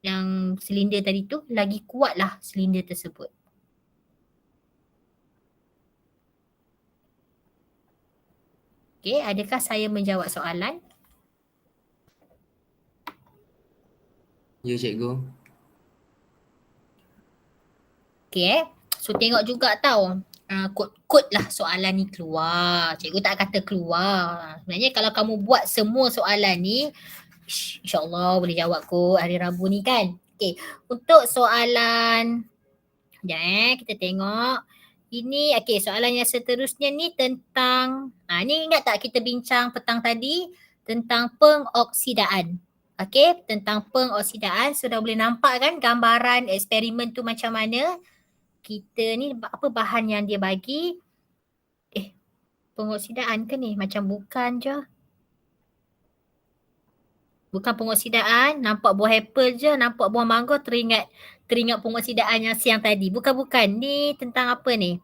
[SPEAKER 1] yang silinder tadi tu, lagi kuatlah silinder tersebut. Okey, adakah saya menjawab soalan?
[SPEAKER 4] Ya, cikgu.
[SPEAKER 1] Okey So tengok juga tau. Kod-kod lah soalan ni keluar. Cikgu tak kata keluar. Sebenarnya kalau kamu buat semua soalan ni, InsyaAllah boleh jawab kot hari Rabu ni kan. Okay, untuk soalan, sekejap kita tengok. Ini, okay, soalan yang seterusnya ni tentang, ni ingat tak kita bincang petang tadi tentang pengoksidaan. Okay, tentang pengoksidaan. Sudah boleh nampak kan gambaran eksperimen tu macam mana. Kita ni apa bahan yang dia bagi. Pengoksidaan ke ni? Macam bukan je. Bukan pengoksidaan, nampak buah apple je, nampak buah mangga teringat pengoksidaan yang siang tadi. Bukan. Ni tentang apa ni?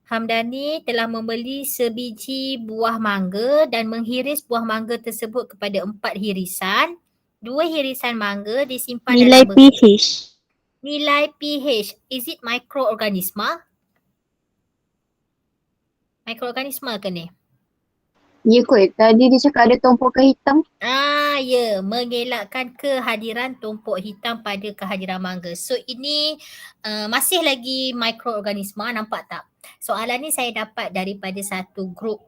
[SPEAKER 1] Hamdani telah membeli sebiji buah mangga dan menghiris buah mangga tersebut kepada 4 hirisan. 2 hirisan mangga disimpan
[SPEAKER 3] Nilai
[SPEAKER 1] dalam
[SPEAKER 3] pH.
[SPEAKER 1] Nilai pH. Is it microorganisma? Mikroorganisma ke ni?
[SPEAKER 3] Ya kot, tadi dia cakap ada tumpukan hitam.
[SPEAKER 1] Ya, mengelakkan kehadiran tumpuk hitam pada kehadiran mangga. So ini masih lagi mikroorganisma, nampak tak? Soalan ni saya dapat daripada satu grup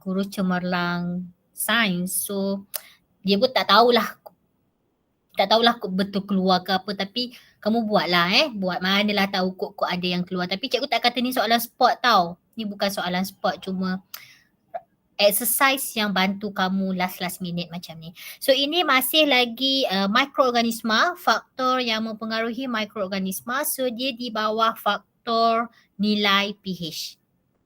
[SPEAKER 1] guru cemerlang sains. So dia pun tak tahulah betul keluar ke apa, tapi kamu buatlah buat, manalah tahu kod-kod ada yang keluar. Tapi cikgu tak kata ni soalan sport tau. Ni bukan soalan sport, cuma exercise yang bantu kamu last minute macam ni. So ini masih lagi mikroorganisma, faktor yang mempengaruhi mikroorganisma. So dia di bawah faktor nilai pH.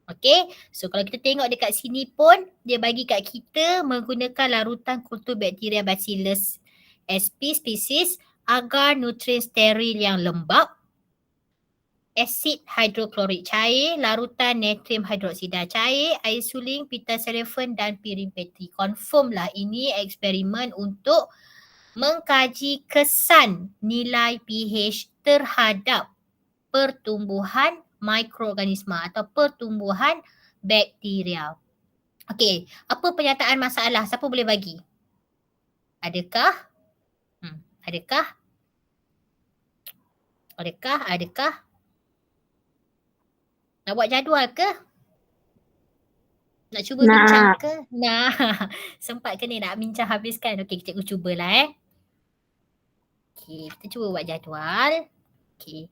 [SPEAKER 1] Okay, so kalau kita tengok dekat sini pun dia bagi kat kita menggunakan larutan kultur bakteria Bacillus sp species agar nutrien steril yang lembap, asid hidroklorik cair, larutan natrium hidroksida cair, air suling, pitaserifon dan pirin petri. Confirm lah ini eksperimen untuk mengkaji kesan nilai pH terhadap pertumbuhan mikroorganisma atau pertumbuhan bakteria. Okey, apa pernyataan masalah? Siapa boleh bagi? Adakah? Adakah? Nak buat jadual ke? Nak cuba bincang ke? Sempat ke ni nak bincang habiskan? Okey, cikgu cubalah Okey, kita cuba buat jadual. Okey.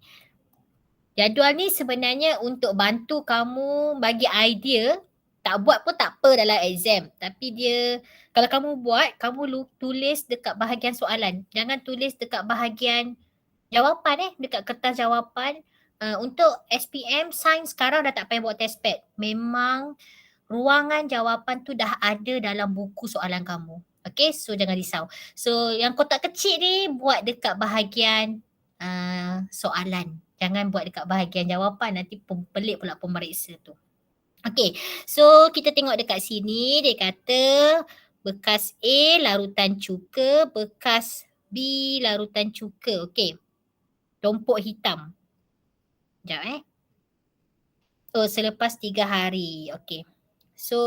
[SPEAKER 1] Jadual ni sebenarnya untuk bantu kamu bagi idea. Tak buat pun tak apa dalam exam. Tapi dia, kalau kamu buat, kamu tulis dekat bahagian soalan. Jangan tulis dekat bahagian jawapan dekat kertas jawapan. Untuk SPM, sains sekarang dah tak payah buat test pad. Memang ruangan jawapan tu dah ada dalam buku soalan kamu. Okay, so jangan risau. So yang kotak kecil ni buat dekat bahagian soalan. Jangan buat dekat bahagian jawapan, nanti pelik pula pemeriksa tu. Okay, so kita tengok dekat sini dia kata bekas A larutan cuka, bekas B larutan cuka. Okay, tumpuk hitam. Sekejap Oh, selepas 3 hari. Okay. So,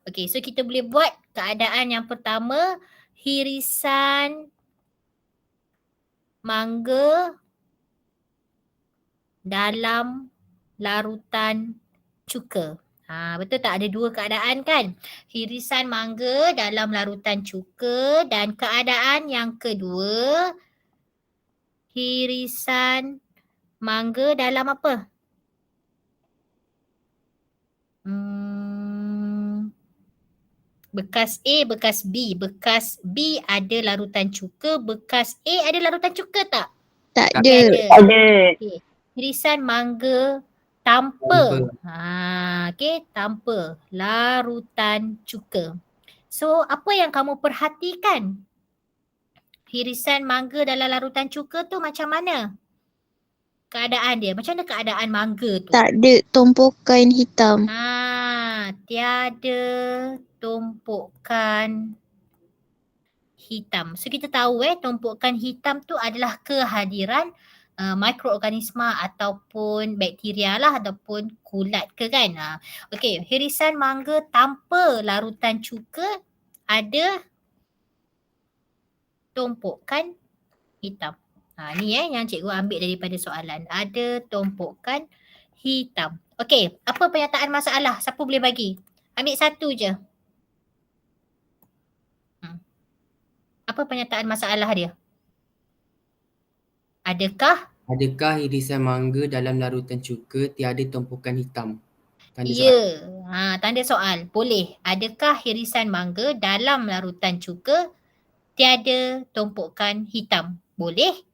[SPEAKER 1] okay, so kita boleh buat keadaan yang pertama, hirisan mangga dalam larutan cuka. Betul tak? Ada dua keadaan kan? Hirisan mangga dalam larutan cuka dan keadaan yang kedua, hirisan mangga dalam apa? Bekas A, bekas B. Bekas B ada larutan cuka, bekas A ada larutan cuka tak?
[SPEAKER 3] Tak
[SPEAKER 1] Okay,
[SPEAKER 3] ada.
[SPEAKER 1] Okay. Hirisan mangga tanpa. Okay, tanpa larutan cuka. So, apa yang kamu perhatikan? Hirisan mangga dalam larutan cuka tu macam mana? Keadaan dia. Macam mana keadaan mangga tu?
[SPEAKER 3] Tak ada tumpukan hitam.
[SPEAKER 1] Tiada tumpukan hitam. So kita tahu tumpukan hitam tu adalah kehadiran mikroorganisma ataupun bakteria lah ataupun kulat ke kan. Okey, hirisan mangga tanpa larutan cuka ada tumpukan hitam. Ni yang cikgu ambil daripada soalan. Ada tumpukan hitam. Okey, apa pernyataan masalah? Siapa boleh bagi? Ambil satu je. Apa pernyataan masalah dia? Adakah
[SPEAKER 4] irisan mangga dalam larutan cuka tiada tumpukan hitam? Tanda soal.
[SPEAKER 1] Ya. Tanda soal. Boleh. Adakah hirisan mangga dalam larutan cuka tiada tumpukan hitam? Boleh.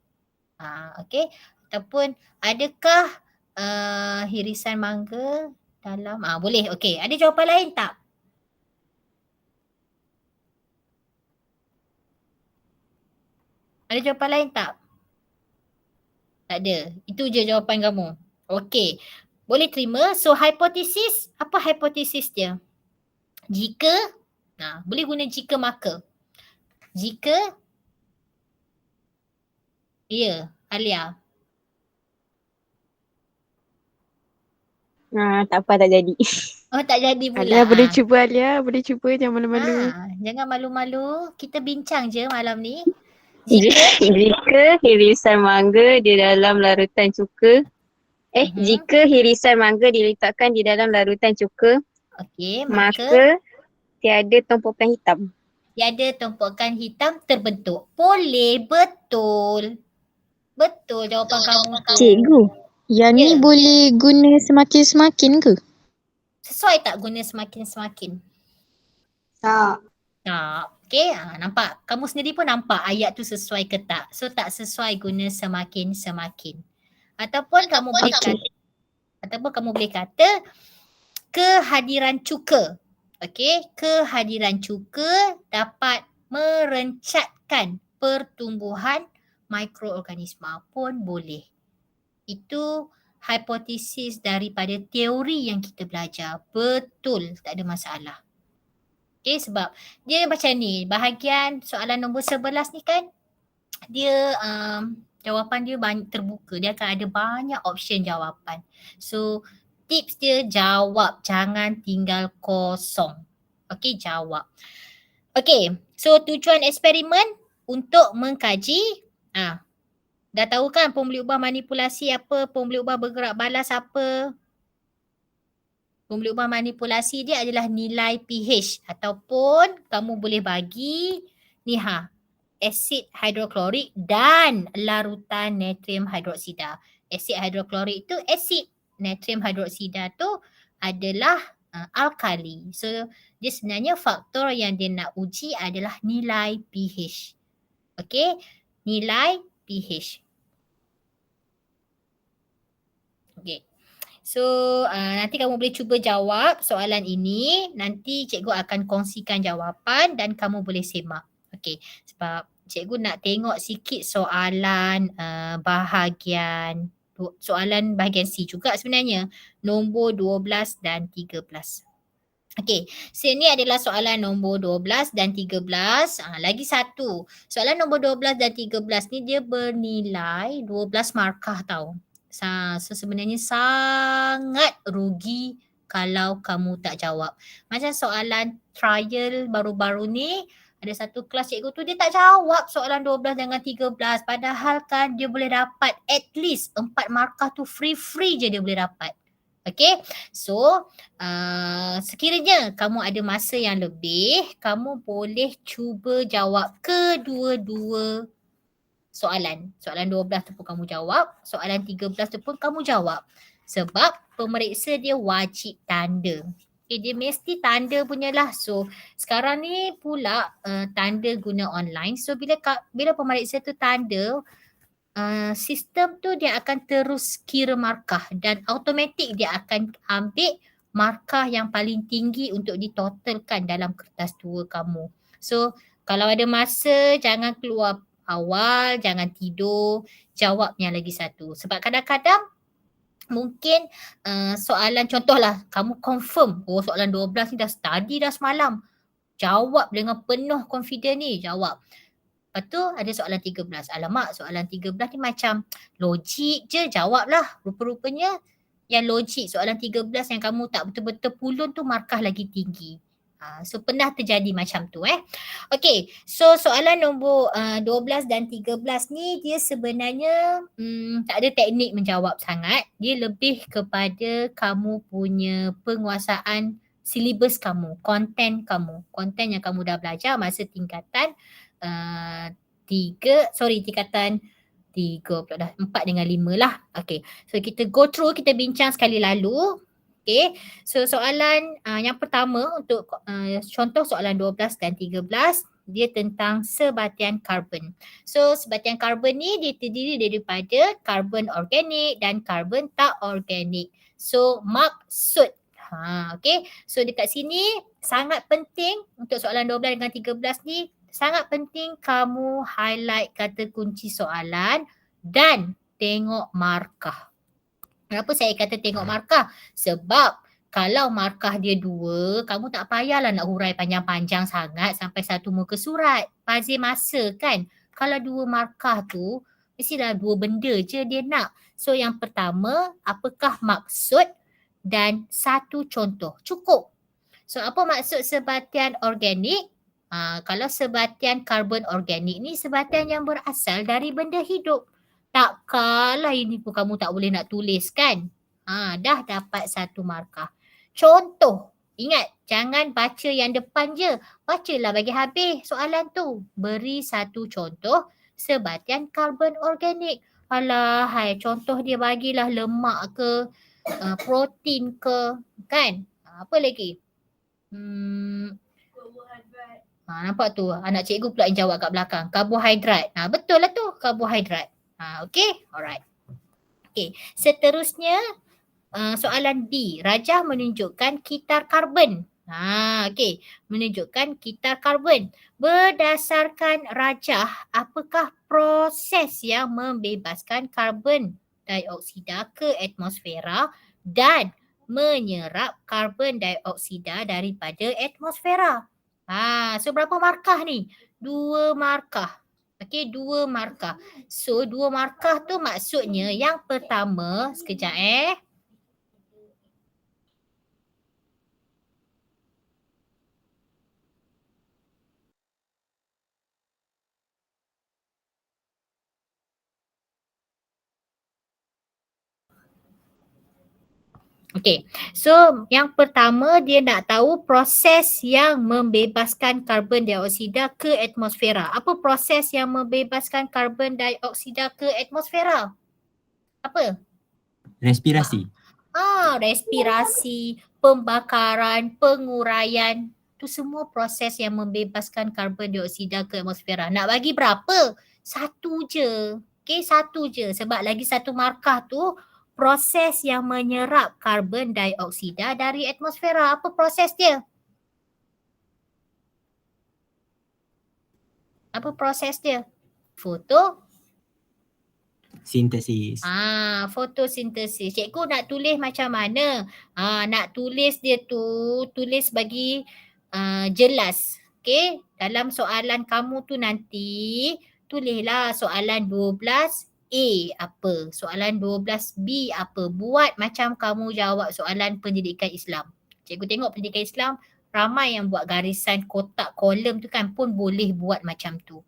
[SPEAKER 1] Okey. Ataupun adakah hirisan mangga dalam boleh. Okey. Ada jawapan lain tak? Ada jawapan lain tak? Tak ada. Itu je jawapan kamu. Okey. Boleh terima. So hipotesis, apa hipotesis dia? Jika, boleh guna jika maka. Jika, ya, Alia.
[SPEAKER 3] Tak apa, tak jadi.
[SPEAKER 1] Oh, tak jadi pula.
[SPEAKER 5] Alia boleh cuba Alia. Boleh cuba, jangan malu-malu.
[SPEAKER 1] Jangan malu-malu. Kita bincang je malam ni. Jika
[SPEAKER 3] Jika irisan mangga di dalam larutan cuka. Jika irisan mangga diletakkan di dalam larutan cuka,
[SPEAKER 1] okey, maka
[SPEAKER 3] maka tiada tumpukan hitam.
[SPEAKER 1] tiada tumpukan hitam terbentuk. Boleh, betul. Betul jawapan kamu tu.
[SPEAKER 8] Cikgu, yang
[SPEAKER 1] Ya.
[SPEAKER 8] ni boleh guna semakin-semakin ke?
[SPEAKER 1] Sesuai tak guna semakin-semakin?
[SPEAKER 7] Tak.
[SPEAKER 1] Tak. Okay, nampak. Kamu sendiri pun nampak ayat tu sesuai ke tak. So tak sesuai guna semakin-semakin. Ataupun kamu boleh kata kehadiran cuka. Okay, kehadiran cuka dapat merencatkan pertumbuhan mikroorganisma pun boleh. Itu hipotesis daripada teori yang kita belajar. Betul, tak ada masalah. Okay, sebab dia macam ni, bahagian soalan nombor 11 ni kan, dia jawapan dia banyak terbuka. Dia akan ada banyak option jawapan. So, tips dia jawab, jangan tinggal kosong. Okay, jawab. Okay, so tujuan eksperimen untuk mengkaji, dah tahu kan pembuli ubah manipulasi apa, pembuli ubah bergerak balas apa. Pembuli ubah manipulasi dia adalah nilai pH ataupun kamu boleh bagi ni asid hidroklorik dan larutan natrium hidroksida. Asid hidroklorik tu asid, natrium hidroksida tu adalah alkali. So dia sebenarnya faktor yang dia nak uji adalah nilai pH. Okey, nilai pH. Okey. So nanti kamu boleh cuba jawab soalan ini. Nanti cikgu akan kongsikan jawapan dan kamu boleh semak. Okey, sebab cikgu nak tengok sikit soalan bahagian C juga sebenarnya. Nombor 12 dan 13. Okey, sini adalah soalan nombor 12 dan 13. Lagi satu. Soalan nombor 12 dan 13 ni dia bernilai 12 markah tau. So sebenarnya sangat rugi kalau kamu tak jawab. Macam soalan trial baru-baru ni, ada satu kelas cikgu tu dia tak jawab soalan 12 dengan 13. Padahal kan dia boleh dapat at least 4 markah tu free je dia boleh dapat. Okay, so sekiranya kamu ada masa yang lebih, kamu boleh cuba jawab kedua-dua soalan. Soalan 12 tu pun kamu jawab, soalan 13 tu pun kamu jawab. Sebab pemeriksa dia wajib tanda. Okay, dia mesti tanda punyalah. So sekarang ni pula tanda guna online. So bila pemeriksa tu tanda, sistem tu dia akan terus kira markah dan automatik dia akan ambil markah yang paling tinggi untuk ditotalkan dalam kertas 2 kamu. So kalau ada masa jangan keluar awal, jangan tidur, jawabnya lagi satu. Sebab kadang-kadang mungkin soalan contohlah kamu confirm, soalan 12 ni dah study dah semalam. Jawab dengan penuh confident ni, jawab. Lepas tu ada soalan 13. Alamak, soalan 13 ni macam logik je, jawablah. Rupa-rupanya yang logik soalan 13 yang kamu tak betul-betul pulun tu markah lagi tinggi. So pernah terjadi macam tu Okay, so soalan nombor 12 dan 13 ni dia sebenarnya tak ada teknik menjawab sangat. Dia lebih kepada kamu punya penguasaan silibus kamu, konten yang kamu dah belajar masa tingkatan 4 dengan 5 lah. Okay, so kita go through, kita bincang sekali lalu. Okay, so soalan yang pertama untuk contoh soalan 12 dan 13, dia tentang sebatian karbon. So sebatian karbon ni dia terdiri daripada karbon organik dan karbon tak organik. So maksud. Okay, so dekat sini sangat penting untuk soalan 12 dengan 13 ni, sangat penting kamu highlight kata kunci soalan dan tengok markah. Kenapa saya kata tengok markah? Sebab kalau markah dia 2, kamu tak payahlah nak hurai panjang-panjang sangat sampai satu muka surat. Bazir masa kan. Kalau 2 markah tu, mestilah 2 benda je dia nak. So yang pertama, apakah maksud dan satu contoh. Cukup. So apa maksud sebatian organik? Kalau sebatian karbon organik ni sebatian yang berasal dari benda hidup. Takkanlah ini pun kamu tak boleh nak tulis kan? Dah dapat satu markah. Contoh. Ingat, jangan baca yang depan je. Bacalah bagi habis soalan tu. Beri satu contoh sebatian karbon organik. Alah, hai, contoh dia bagilah lemak ke, protein ke, kan? Apa lagi? Nampak tu, anak cikgu pula yang jawab kat belakang. Karbohidrat. Betul lah tu, karbohidrat. Okay, alright. Okay, seterusnya soalan B. Rajah menunjukkan kitar karbon. Okay, menunjukkan kitar karbon. Berdasarkan rajah, apakah proses yang membebaskan karbon dioksida ke atmosfera dan menyerap karbon dioksida daripada atmosfera? So berapa markah ni? 2 markah. Okay, 2 markah. So 2 markah tu maksudnya yang pertama, sekejap Okay, so yang pertama dia nak tahu proses yang membebaskan karbon dioksida ke atmosfera. Apa proses yang membebaskan karbon dioksida ke atmosfera? Apa?
[SPEAKER 9] Respirasi.
[SPEAKER 1] Respirasi, pembakaran, penguraian. Tu semua proses yang membebaskan karbon dioksida ke atmosfera. Nak bagi berapa? 1 je. Okay, 1 je. Sebab lagi 1 markah tu proses yang menyerap karbon dioksida dari atmosfera. Apa proses dia? Apa proses dia?
[SPEAKER 9] Sintesis.
[SPEAKER 1] Fotosintesis. Cikgu nak tulis macam mana? Nak tulis dia tu, tulis bagi jelas. Okay, dalam soalan kamu tu nanti, tulislah soalan 12A apa, soalan 12B apa. Buat macam kamu jawab soalan pendidikan Islam. Cikgu tengok pendidikan Islam, ramai yang buat garisan kotak kolom tu kan, pun boleh buat macam tu.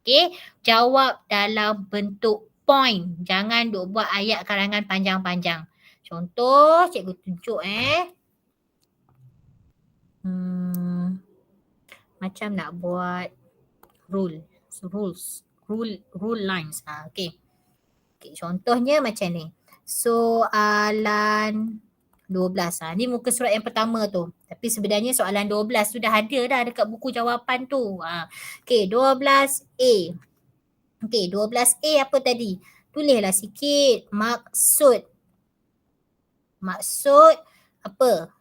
[SPEAKER 1] Okay, jawab dalam bentuk point. Jangan duk buat ayat karangan panjang-panjang. Contoh, cikgu tunjuk macam nak buat rule lines. Okay. Okay, contohnya macam ni. Soalan 12. Ni muka surat yang pertama tu. Tapi sebenarnya soalan 12 tu dah ada dah dekat buku jawapan tu. Okay, 12A. Okay, 12A apa tadi? Tulislah sikit. Maksud apa?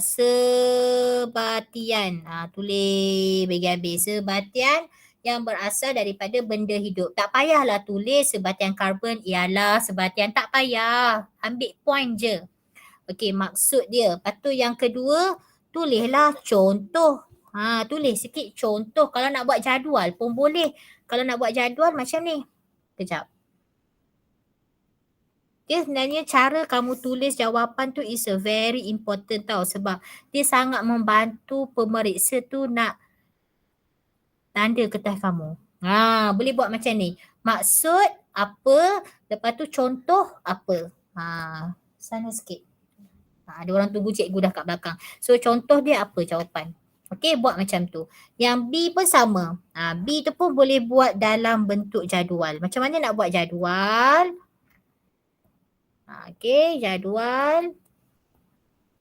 [SPEAKER 1] Sebatian. Tulis bagi habis. Sebatian yang berasal daripada benda hidup. Tak payahlah tulis sebatian karbon ialah sebatian. Tak payah. Ambil point je. Okey, maksud dia. Lepas tu yang kedua, tulislah contoh. Tulis sikit contoh. Kalau nak buat jadual pun boleh. Kalau nak buat jadual macam ni. Kejap. Dia sebenarnya cara kamu tulis jawapan tu is a very important tau. Sebab dia sangat membantu pemeriksa tu nak tanda kertas kamu. Boleh buat macam ni. Maksud apa, lepas tu contoh apa. Sana sikit. Ada orang tunggu cikgu dah kat belakang. So contoh dia apa jawapan. Okey, buat macam tu. Yang B pun sama. B tu pun boleh buat dalam bentuk jadual. Macam mana nak buat jadual? Okey, jadual.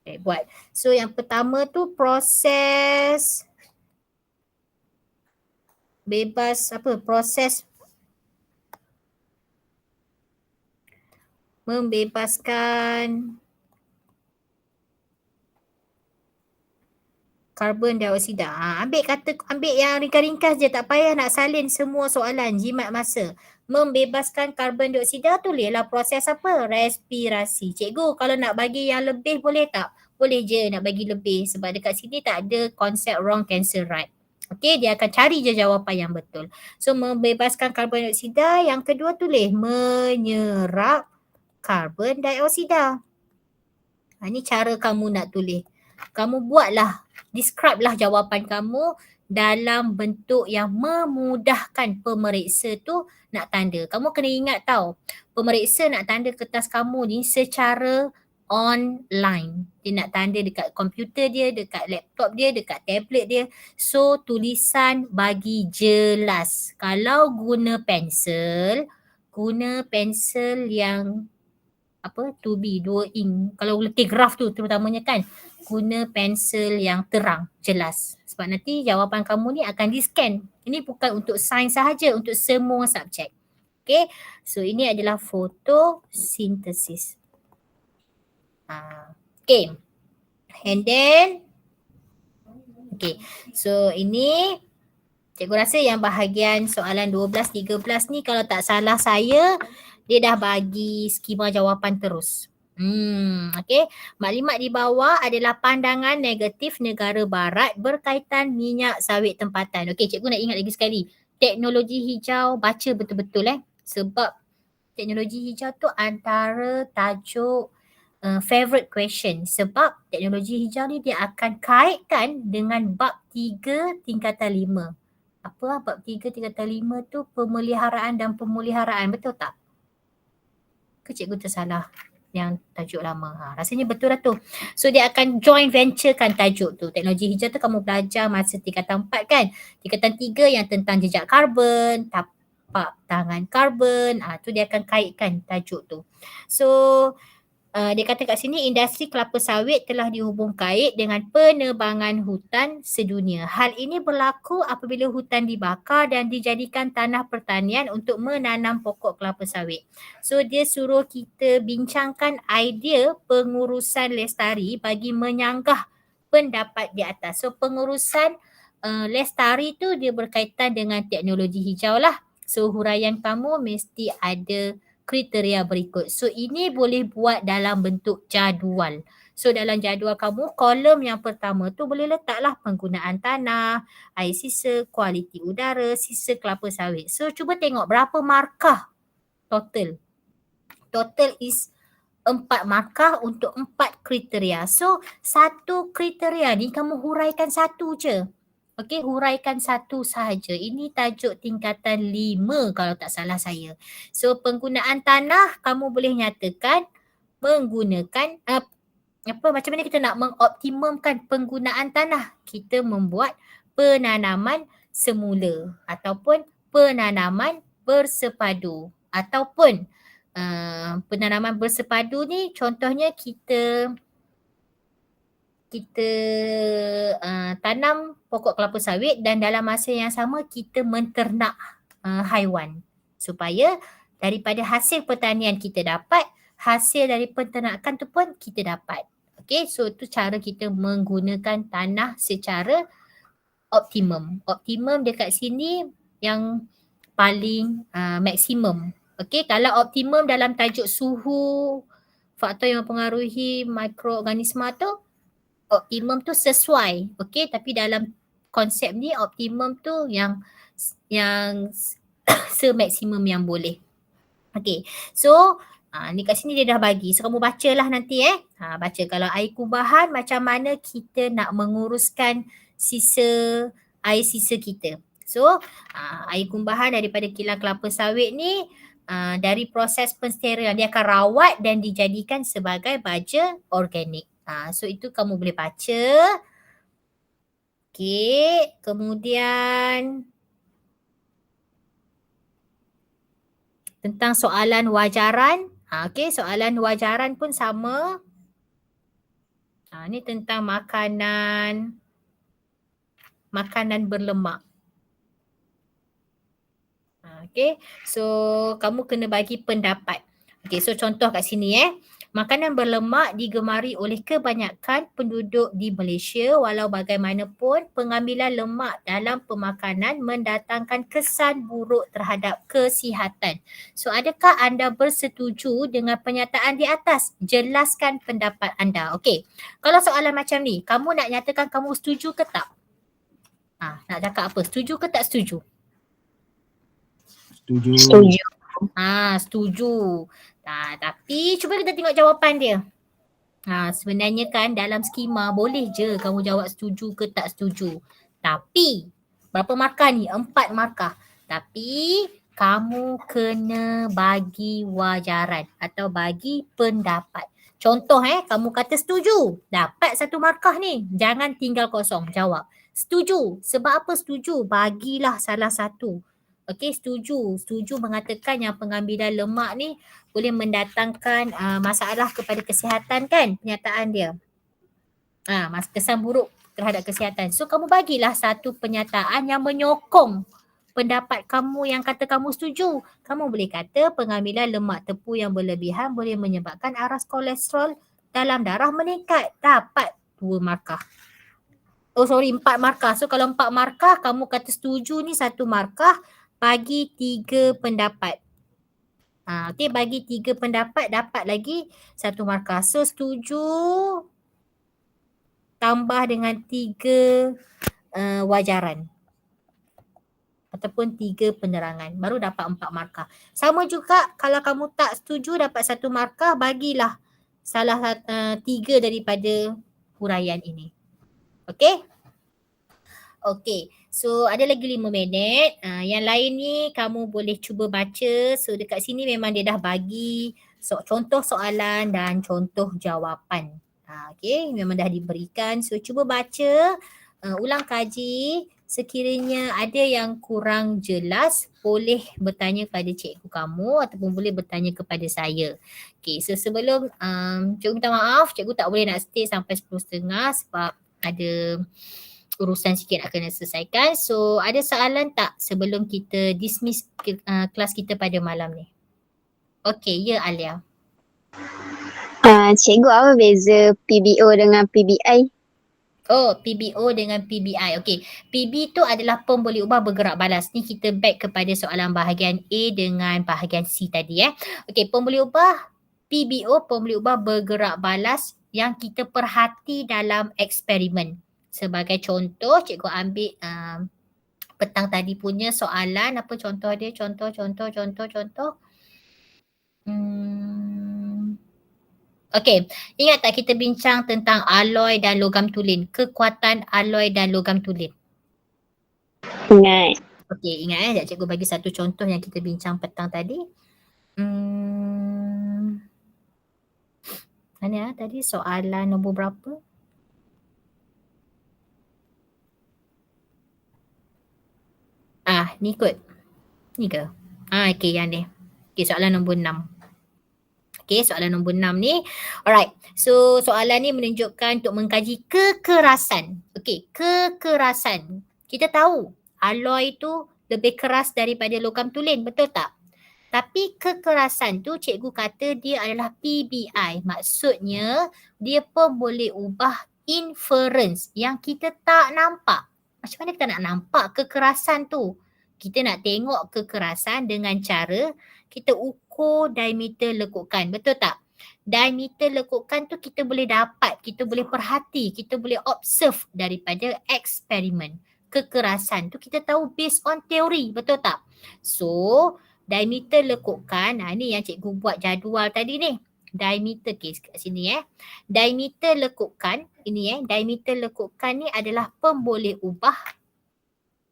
[SPEAKER 1] Okay, buat. So yang pertama tu proses bebas apa? Proses membebaskan karbon dioksida. Ambil yang ringkas-ringkas je, tak payah nak salin semua soalan, jimat masa. Membebaskan karbon dioksida tulislah proses apa? Respirasi. Cikgu kalau nak bagi yang lebih boleh tak? Boleh je nak bagi lebih sebab dekat sini tak ada konsep wrong cancel right. Okey, dia akan cari je jawapan yang betul. So membebaskan karbon dioksida, yang kedua tulis menyerap karbon dioksida. Ini cara kamu nak tulis. Kamu buatlah, describe lah jawapan kamu dalam bentuk yang memudahkan pemeriksa tu nak tanda. Kamu kena ingat tau, pemeriksa nak tanda kertas kamu ni secara online. Dia nak tanda dekat komputer dia, dekat laptop dia, dekat tablet dia. So tulisan bagi jelas. Kalau guna pensel yang apa 2B, 2 ink. Kalau letih graf tu terutamanya kan, guna pensel yang terang, jelas. Sebab nanti jawapan kamu ni akan di-scan. Ini bukan untuk sains sahaja, untuk semua subjek. Okay, so ini adalah fotosintesis. Okay, and then okay, so ini cikgu rasa yang bahagian soalan 12, 13 ni kalau tak salah saya, dia dah bagi skema jawapan terus. Okay. Maklumat di bawah adalah pandangan negatif negara barat berkaitan minyak sawit tempatan. Okay, cikgu nak ingat lagi sekali. Teknologi hijau, baca betul-betul sebab teknologi hijau tu antara tajuk favorite question. Sebab teknologi hijau ni dia akan kaitkan dengan bab 3 tingkatan 5. Apa bab 3 tingkatan 5 tu? Pemeliharaan dan pemuliharaan, betul tak? Ke cikgu tersalah yang tajuk lama? Rasanya betul lah tu. So dia akan joint venturekan tajuk tu. Teknologi hijau tu kamu belajar masa tingkatan 4 kan. Tingkatan 3 yang tentang jejak karbon, tapak tangan karbon, tu dia akan kaitkan tajuk tu. So dia kata kat sini industri kelapa sawit telah dihubung kait dengan penebangan hutan sedunia. Hal ini berlaku apabila hutan dibakar dan dijadikan tanah pertanian untuk menanam pokok kelapa sawit. So dia suruh kita bincangkan idea pengurusan lestari bagi menyanggah pendapat di atas. So pengurusan lestari tu dia berkaitan dengan teknologi hijau lah. So huraian kamu mesti ada kriteria berikut. So ini boleh buat dalam bentuk jadual. So dalam jadual kamu, kolom yang pertama tu boleh letaklah penggunaan tanah, air sisa, kualiti udara, sisa kelapa sawit. So cuba tengok berapa markah total. Total is 4 markah untuk 4 kriteria. So satu kriteria ni kamu huraikan satu je. Okey, huraikan satu sahaja. Ini tajuk tingkatan 5 kalau tak salah saya. So penggunaan tanah kamu boleh nyatakan menggunakan macam mana kita nak mengoptimumkan penggunaan tanah. Kita membuat penanaman semula ataupun penanaman bersepadu ataupun penanaman bersepadu ni contohnya kita tanam pokok kelapa sawit dan dalam masa yang sama kita menternak haiwan supaya daripada hasil pertanian kita dapat, hasil dari penternakan tu pun kita dapat. Okay, so tu cara kita menggunakan tanah secara optimum. Optimum dekat sini yang paling maksimum. Okay, kalau optimum dalam tajuk suhu, faktor yang mempengaruhi mikroorganisma tu, optimum tu sesuai, okey, tapi dalam konsep ni optimum tu yang semaksimum yang boleh. Okey. So ni kat sini dia dah bagi. So kamu bacalah nanti baca kalau air kubahan macam mana kita nak menguruskan air sisa kita. So air kubahan daripada kilang kelapa sawit ni dari proses pensterilan dia akan rawat dan dijadikan sebagai baja organik. So itu kamu boleh baca. Okey, kemudian tentang soalan wajaran. Okey, soalan wajaran pun sama. Ni tentang makanan berlemak. Okey, so kamu kena bagi pendapat. Okey, so contoh kat sini makanan berlemak digemari oleh kebanyakan penduduk di Malaysia walau bagaimanapun pengambilan lemak dalam pemakanan mendatangkan kesan buruk terhadap kesihatan. So adakah anda bersetuju dengan pernyataan di atas? Jelaskan pendapat anda. Okey, kalau soalan macam ni, kamu nak nyatakan kamu setuju ke tak? Nak cakap apa? Setuju ke tak setuju?
[SPEAKER 9] Setuju.
[SPEAKER 1] Setuju. Tapi cuba kita tengok jawapan dia. Sebenarnya kan dalam skema boleh je kamu jawab setuju ke tak setuju. Tapi berapa markah ni? 4 markah. Tapi kamu kena bagi wajaran atau bagi pendapat. Contoh kamu kata setuju. Dapat 1 markah ni. Jangan tinggal kosong. Jawab. Setuju. Sebab apa setuju? Bagilah salah satu. Okey, setuju. Setuju mengatakan yang pengambilan lemak ni boleh mendatangkan masalah kepada kesihatan kan, pernyataan dia. Kesan buruk terhadap kesihatan. So kamu bagilah satu pernyataan yang menyokong pendapat kamu yang kata kamu setuju. Kamu boleh kata pengambilan lemak tepu yang berlebihan boleh menyebabkan aras kolesterol dalam darah meningkat. Dapat 2 markah. 4 markah. So kalau 4 markah kamu kata setuju ni 1 markah, bagi 3 pendapat. Okey, bagi 3 pendapat dapat lagi 1 markah. So setuju tambah dengan 3 wajaran ataupun 3 penerangan, baru dapat 4 markah. Sama juga kalau kamu tak setuju dapat 1 markah, bagilah salah 3 daripada huraian ini. Okey? Okey, so ada lagi 5 minit. Yang lain ni kamu boleh cuba baca. So dekat sini memang dia dah bagi contoh soalan dan contoh jawapan. Okey, memang dah diberikan. So cuba baca, ulang kaji. Sekiranya ada yang kurang jelas, boleh bertanya pada cikgu kamu ataupun boleh bertanya kepada saya. Okey, so sebelum cikgu minta maaf, cikgu tak boleh nak stay sampai 10.30 sebab ada urusan sikit nak kena selesaikan. So ada soalan tak sebelum kita dismiss kelas kita pada malam ni? Okey, ya Alia.
[SPEAKER 3] Cikgu, apa beza PBO dengan PBI?
[SPEAKER 1] PBO dengan PBI. Okey, PB tu adalah pem boleh ubah bergerak balas. Ni kita back kepada soalan bahagian A dengan bahagian C tadi Okey, pem boleh ubah PBO, pem boleh ubah bergerak balas yang kita perhati dalam eksperimen. Sebagai contoh, cikgu ambil petang tadi punya soalan. Apa contoh dia? Contoh. Okey, ingat tak kita bincang tentang alloy dan logam tulen? Kekuatan alloy dan logam tulen.
[SPEAKER 3] Ingat.
[SPEAKER 1] Okey, ingat cikgu bagi satu contoh yang kita bincang petang tadi. Mana tadi soalan nombor berapa? Ni kot. Ni ke? Okey, yang ni. Okey, soalan nombor 6. Okey, soalan nombor 6 ni. Alright. So, soalan ni menunjukkan untuk mengkaji kekerasan. Okey, kekerasan. Kita tahu alloy tu lebih keras daripada logam tulen, betul tak? Tapi kekerasan tu cikgu kata dia adalah PBI. Maksudnya dia pun boleh ubah inference yang kita tak nampak. Macam mana kita nak nampak kekerasan tu? Kita nak tengok kekerasan dengan cara kita ukur diameter lekukan. Betul tak? Diameter lekukan tu kita boleh dapat, kita boleh perhati, kita boleh observe daripada eksperimen. Kekerasan tu kita tahu based on teori. Betul tak? So, diameter lekukan, ni yang cikgu buat jadual tadi ni. Diameter kat sini Diameter lekukan, diameter lekukan ni adalah pemboleh ubah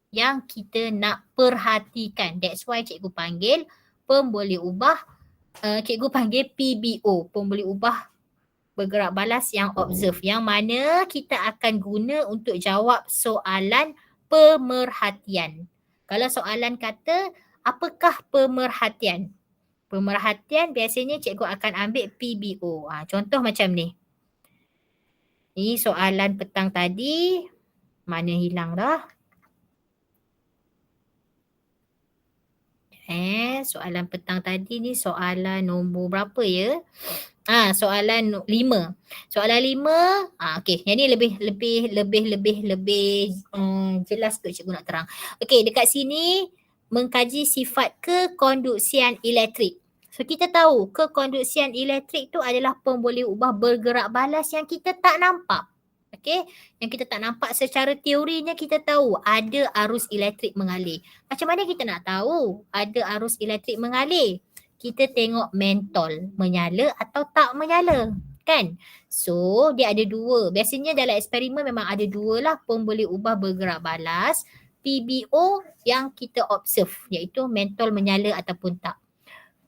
[SPEAKER 1] yang kita nak perhatikan. That's why cikgu panggil pemboleh ubah, cikgu panggil PBO, pemboleh ubah bergerak balas yang observe, yang mana kita akan guna untuk jawab soalan pemerhatian. Kalau soalan kata, apakah pemerhatian? Pemerhatian biasanya cikgu akan ambil PBO. Contoh macam ni. Ni soalan petang tadi. Mana hilang dah? Soalan petang tadi ni soalan nombor berapa ya? Soalan 5. Soalan 5, okey, yang ni lebih jelas tu cikgu nak terang. Okey, dekat sini mengkaji sifat kekonduksian elektrik. So kita tahu kekonduksian elektrik tu adalah pemboleh ubah bergerak balas yang kita tak nampak. Okey, yang kita tak nampak secara teorinya kita tahu ada arus elektrik mengalir. Macam mana kita nak tahu ada arus elektrik mengalir? Kita tengok mentol menyala atau tak menyala. kan. So dia ada dua. Biasanya dalam eksperimen memang ada dua lah pemboleh ubah bergerak balas. PBO yang kita observe iaitu mentol menyala ataupun tak.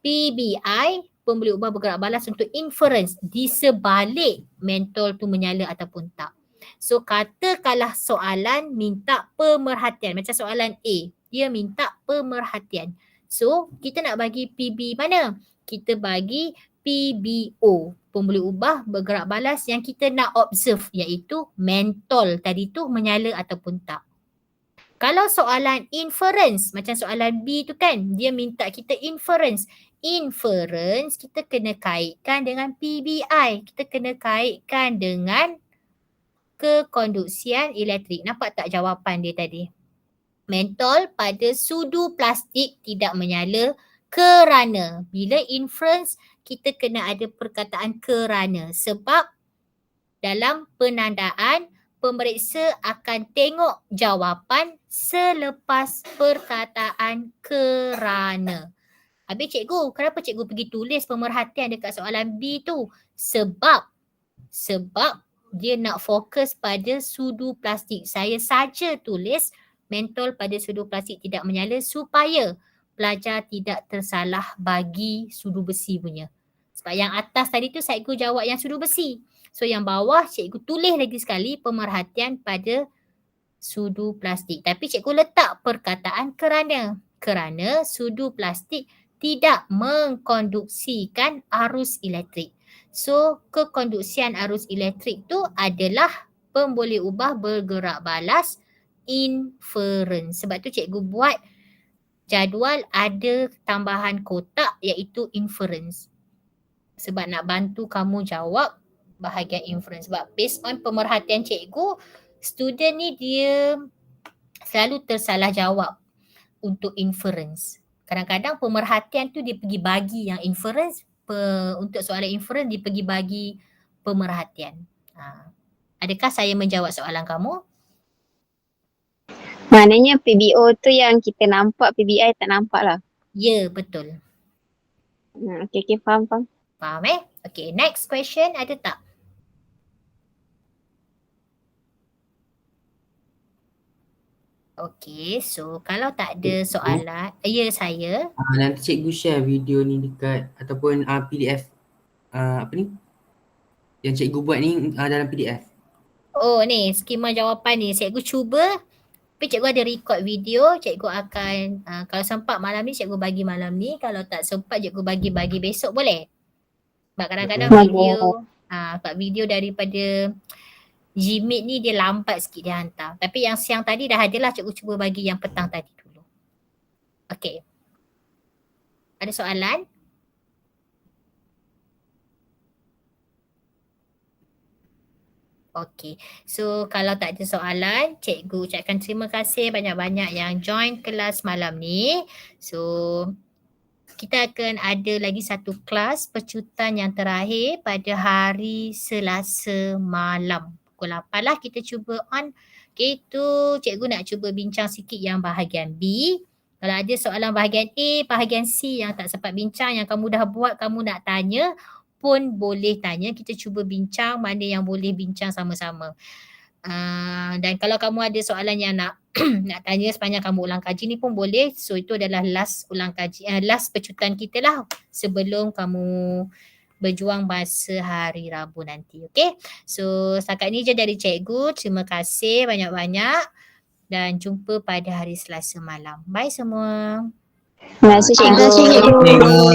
[SPEAKER 1] PBI pemboleh ubah bergerak balas untuk inference di sebalik mentol tu menyala ataupun tak. So katakanlah soalan minta pemerhatian macam soalan A, dia minta pemerhatian. So kita nak bagi PB mana? Kita bagi PBO, pemboleh ubah bergerak balas yang kita nak observe iaitu mentol tadi tu menyala ataupun tak. Kalau soalan inference macam soalan B tu kan, dia minta kita inference. Inference kita kena kaitkan dengan PBI. Kita kena kaitkan dengan kekonduksian elektrik. Nampak tak jawapan dia tadi? Mentol pada sudu plastik tidak menyala kerana. Bila inference kita kena ada perkataan kerana sebab dalam penandaan pemeriksa akan tengok jawapan selepas perkataan kerana. Habis cikgu, kenapa cikgu pergi tulis pemerhatian dekat soalan B tu? Sebab dia nak fokus pada sudu plastik. Saya saja tulis mentol pada sudu plastik tidak menyala supaya pelajar tidak tersalah bagi sudu besi punya. Sebab yang atas tadi tu cikgu jawab yang sudu besi. So yang bawah cikgu tulis lagi sekali pemerhatian pada sudu plastik. Tapi cikgu letak perkataan kerana. Kerana sudu plastik tidak mengkonduksikan arus elektrik. So kekonduksian arus elektrik tu adalah pemboleh ubah bergerak balas inference. Sebab tu cikgu buat jadual ada tambahan kotak iaitu inference. Sebab nak bantu kamu jawab bahagian inference. Sebab based on pemerhatian cikgu, student ni dia selalu tersalah jawab untuk inference. Kadang-kadang pemerhatian tu dia pergi bagi yang inference, untuk soalan inference dia pergi bagi pemerhatian. Adakah saya menjawab soalan kamu?
[SPEAKER 3] Maknanya PBO tu yang kita nampak, PBI tak nampak lah.
[SPEAKER 1] Ya, betul.
[SPEAKER 3] Okay, faham.
[SPEAKER 1] Faham Okay, next question ada tak? Okay, so kalau tak ada soalan, ya saya.
[SPEAKER 4] Nanti cikgu share video ni dekat ataupun PDF apa ni? Yang cikgu buat ni dalam PDF.
[SPEAKER 1] Oh ni, skema jawapan ni. Cikgu cuba. Tapi cikgu ada record video. Cikgu akan, kalau sempat malam ni, cikgu bagi malam ni. Kalau tak sempat, cikgu bagi besok boleh? Sebab kadang-kadang video daripada Gmeet ni dia lambat sikit dia hantar. Tapi yang siang tadi dah ada lah, cikgu cuba bagi yang petang tadi dulu. Okay. Ada soalan? Okay. So kalau tak ada soalan, cikgu ucapkan terima kasih banyak-banyak yang join kelas malam ni. So kita akan ada lagi satu kelas pecutan yang terakhir pada hari Selasa malam. Pukul 8 lah kita cuba on. Okay, tu cikgu nak cuba bincang sikit yang bahagian B. Kalau ada soalan bahagian A, bahagian C yang tak sempat bincang, yang kamu dah buat, kamu nak tanya pun boleh tanya. Kita cuba bincang mana yang boleh bincang sama-sama. Dan kalau kamu ada soalan yang nak nak tanya sepanjang kamu ulang kaji ni pun boleh. So itu adalah last ulang kaji, last pecutan kita lah sebelum kamu berjuang masa hari Rabu nanti. Okay. So setakat ni je dari cikgu. Terima kasih banyak-banyak dan jumpa pada hari Selasa malam. Bye semua.
[SPEAKER 3] Terima kasih cikgu.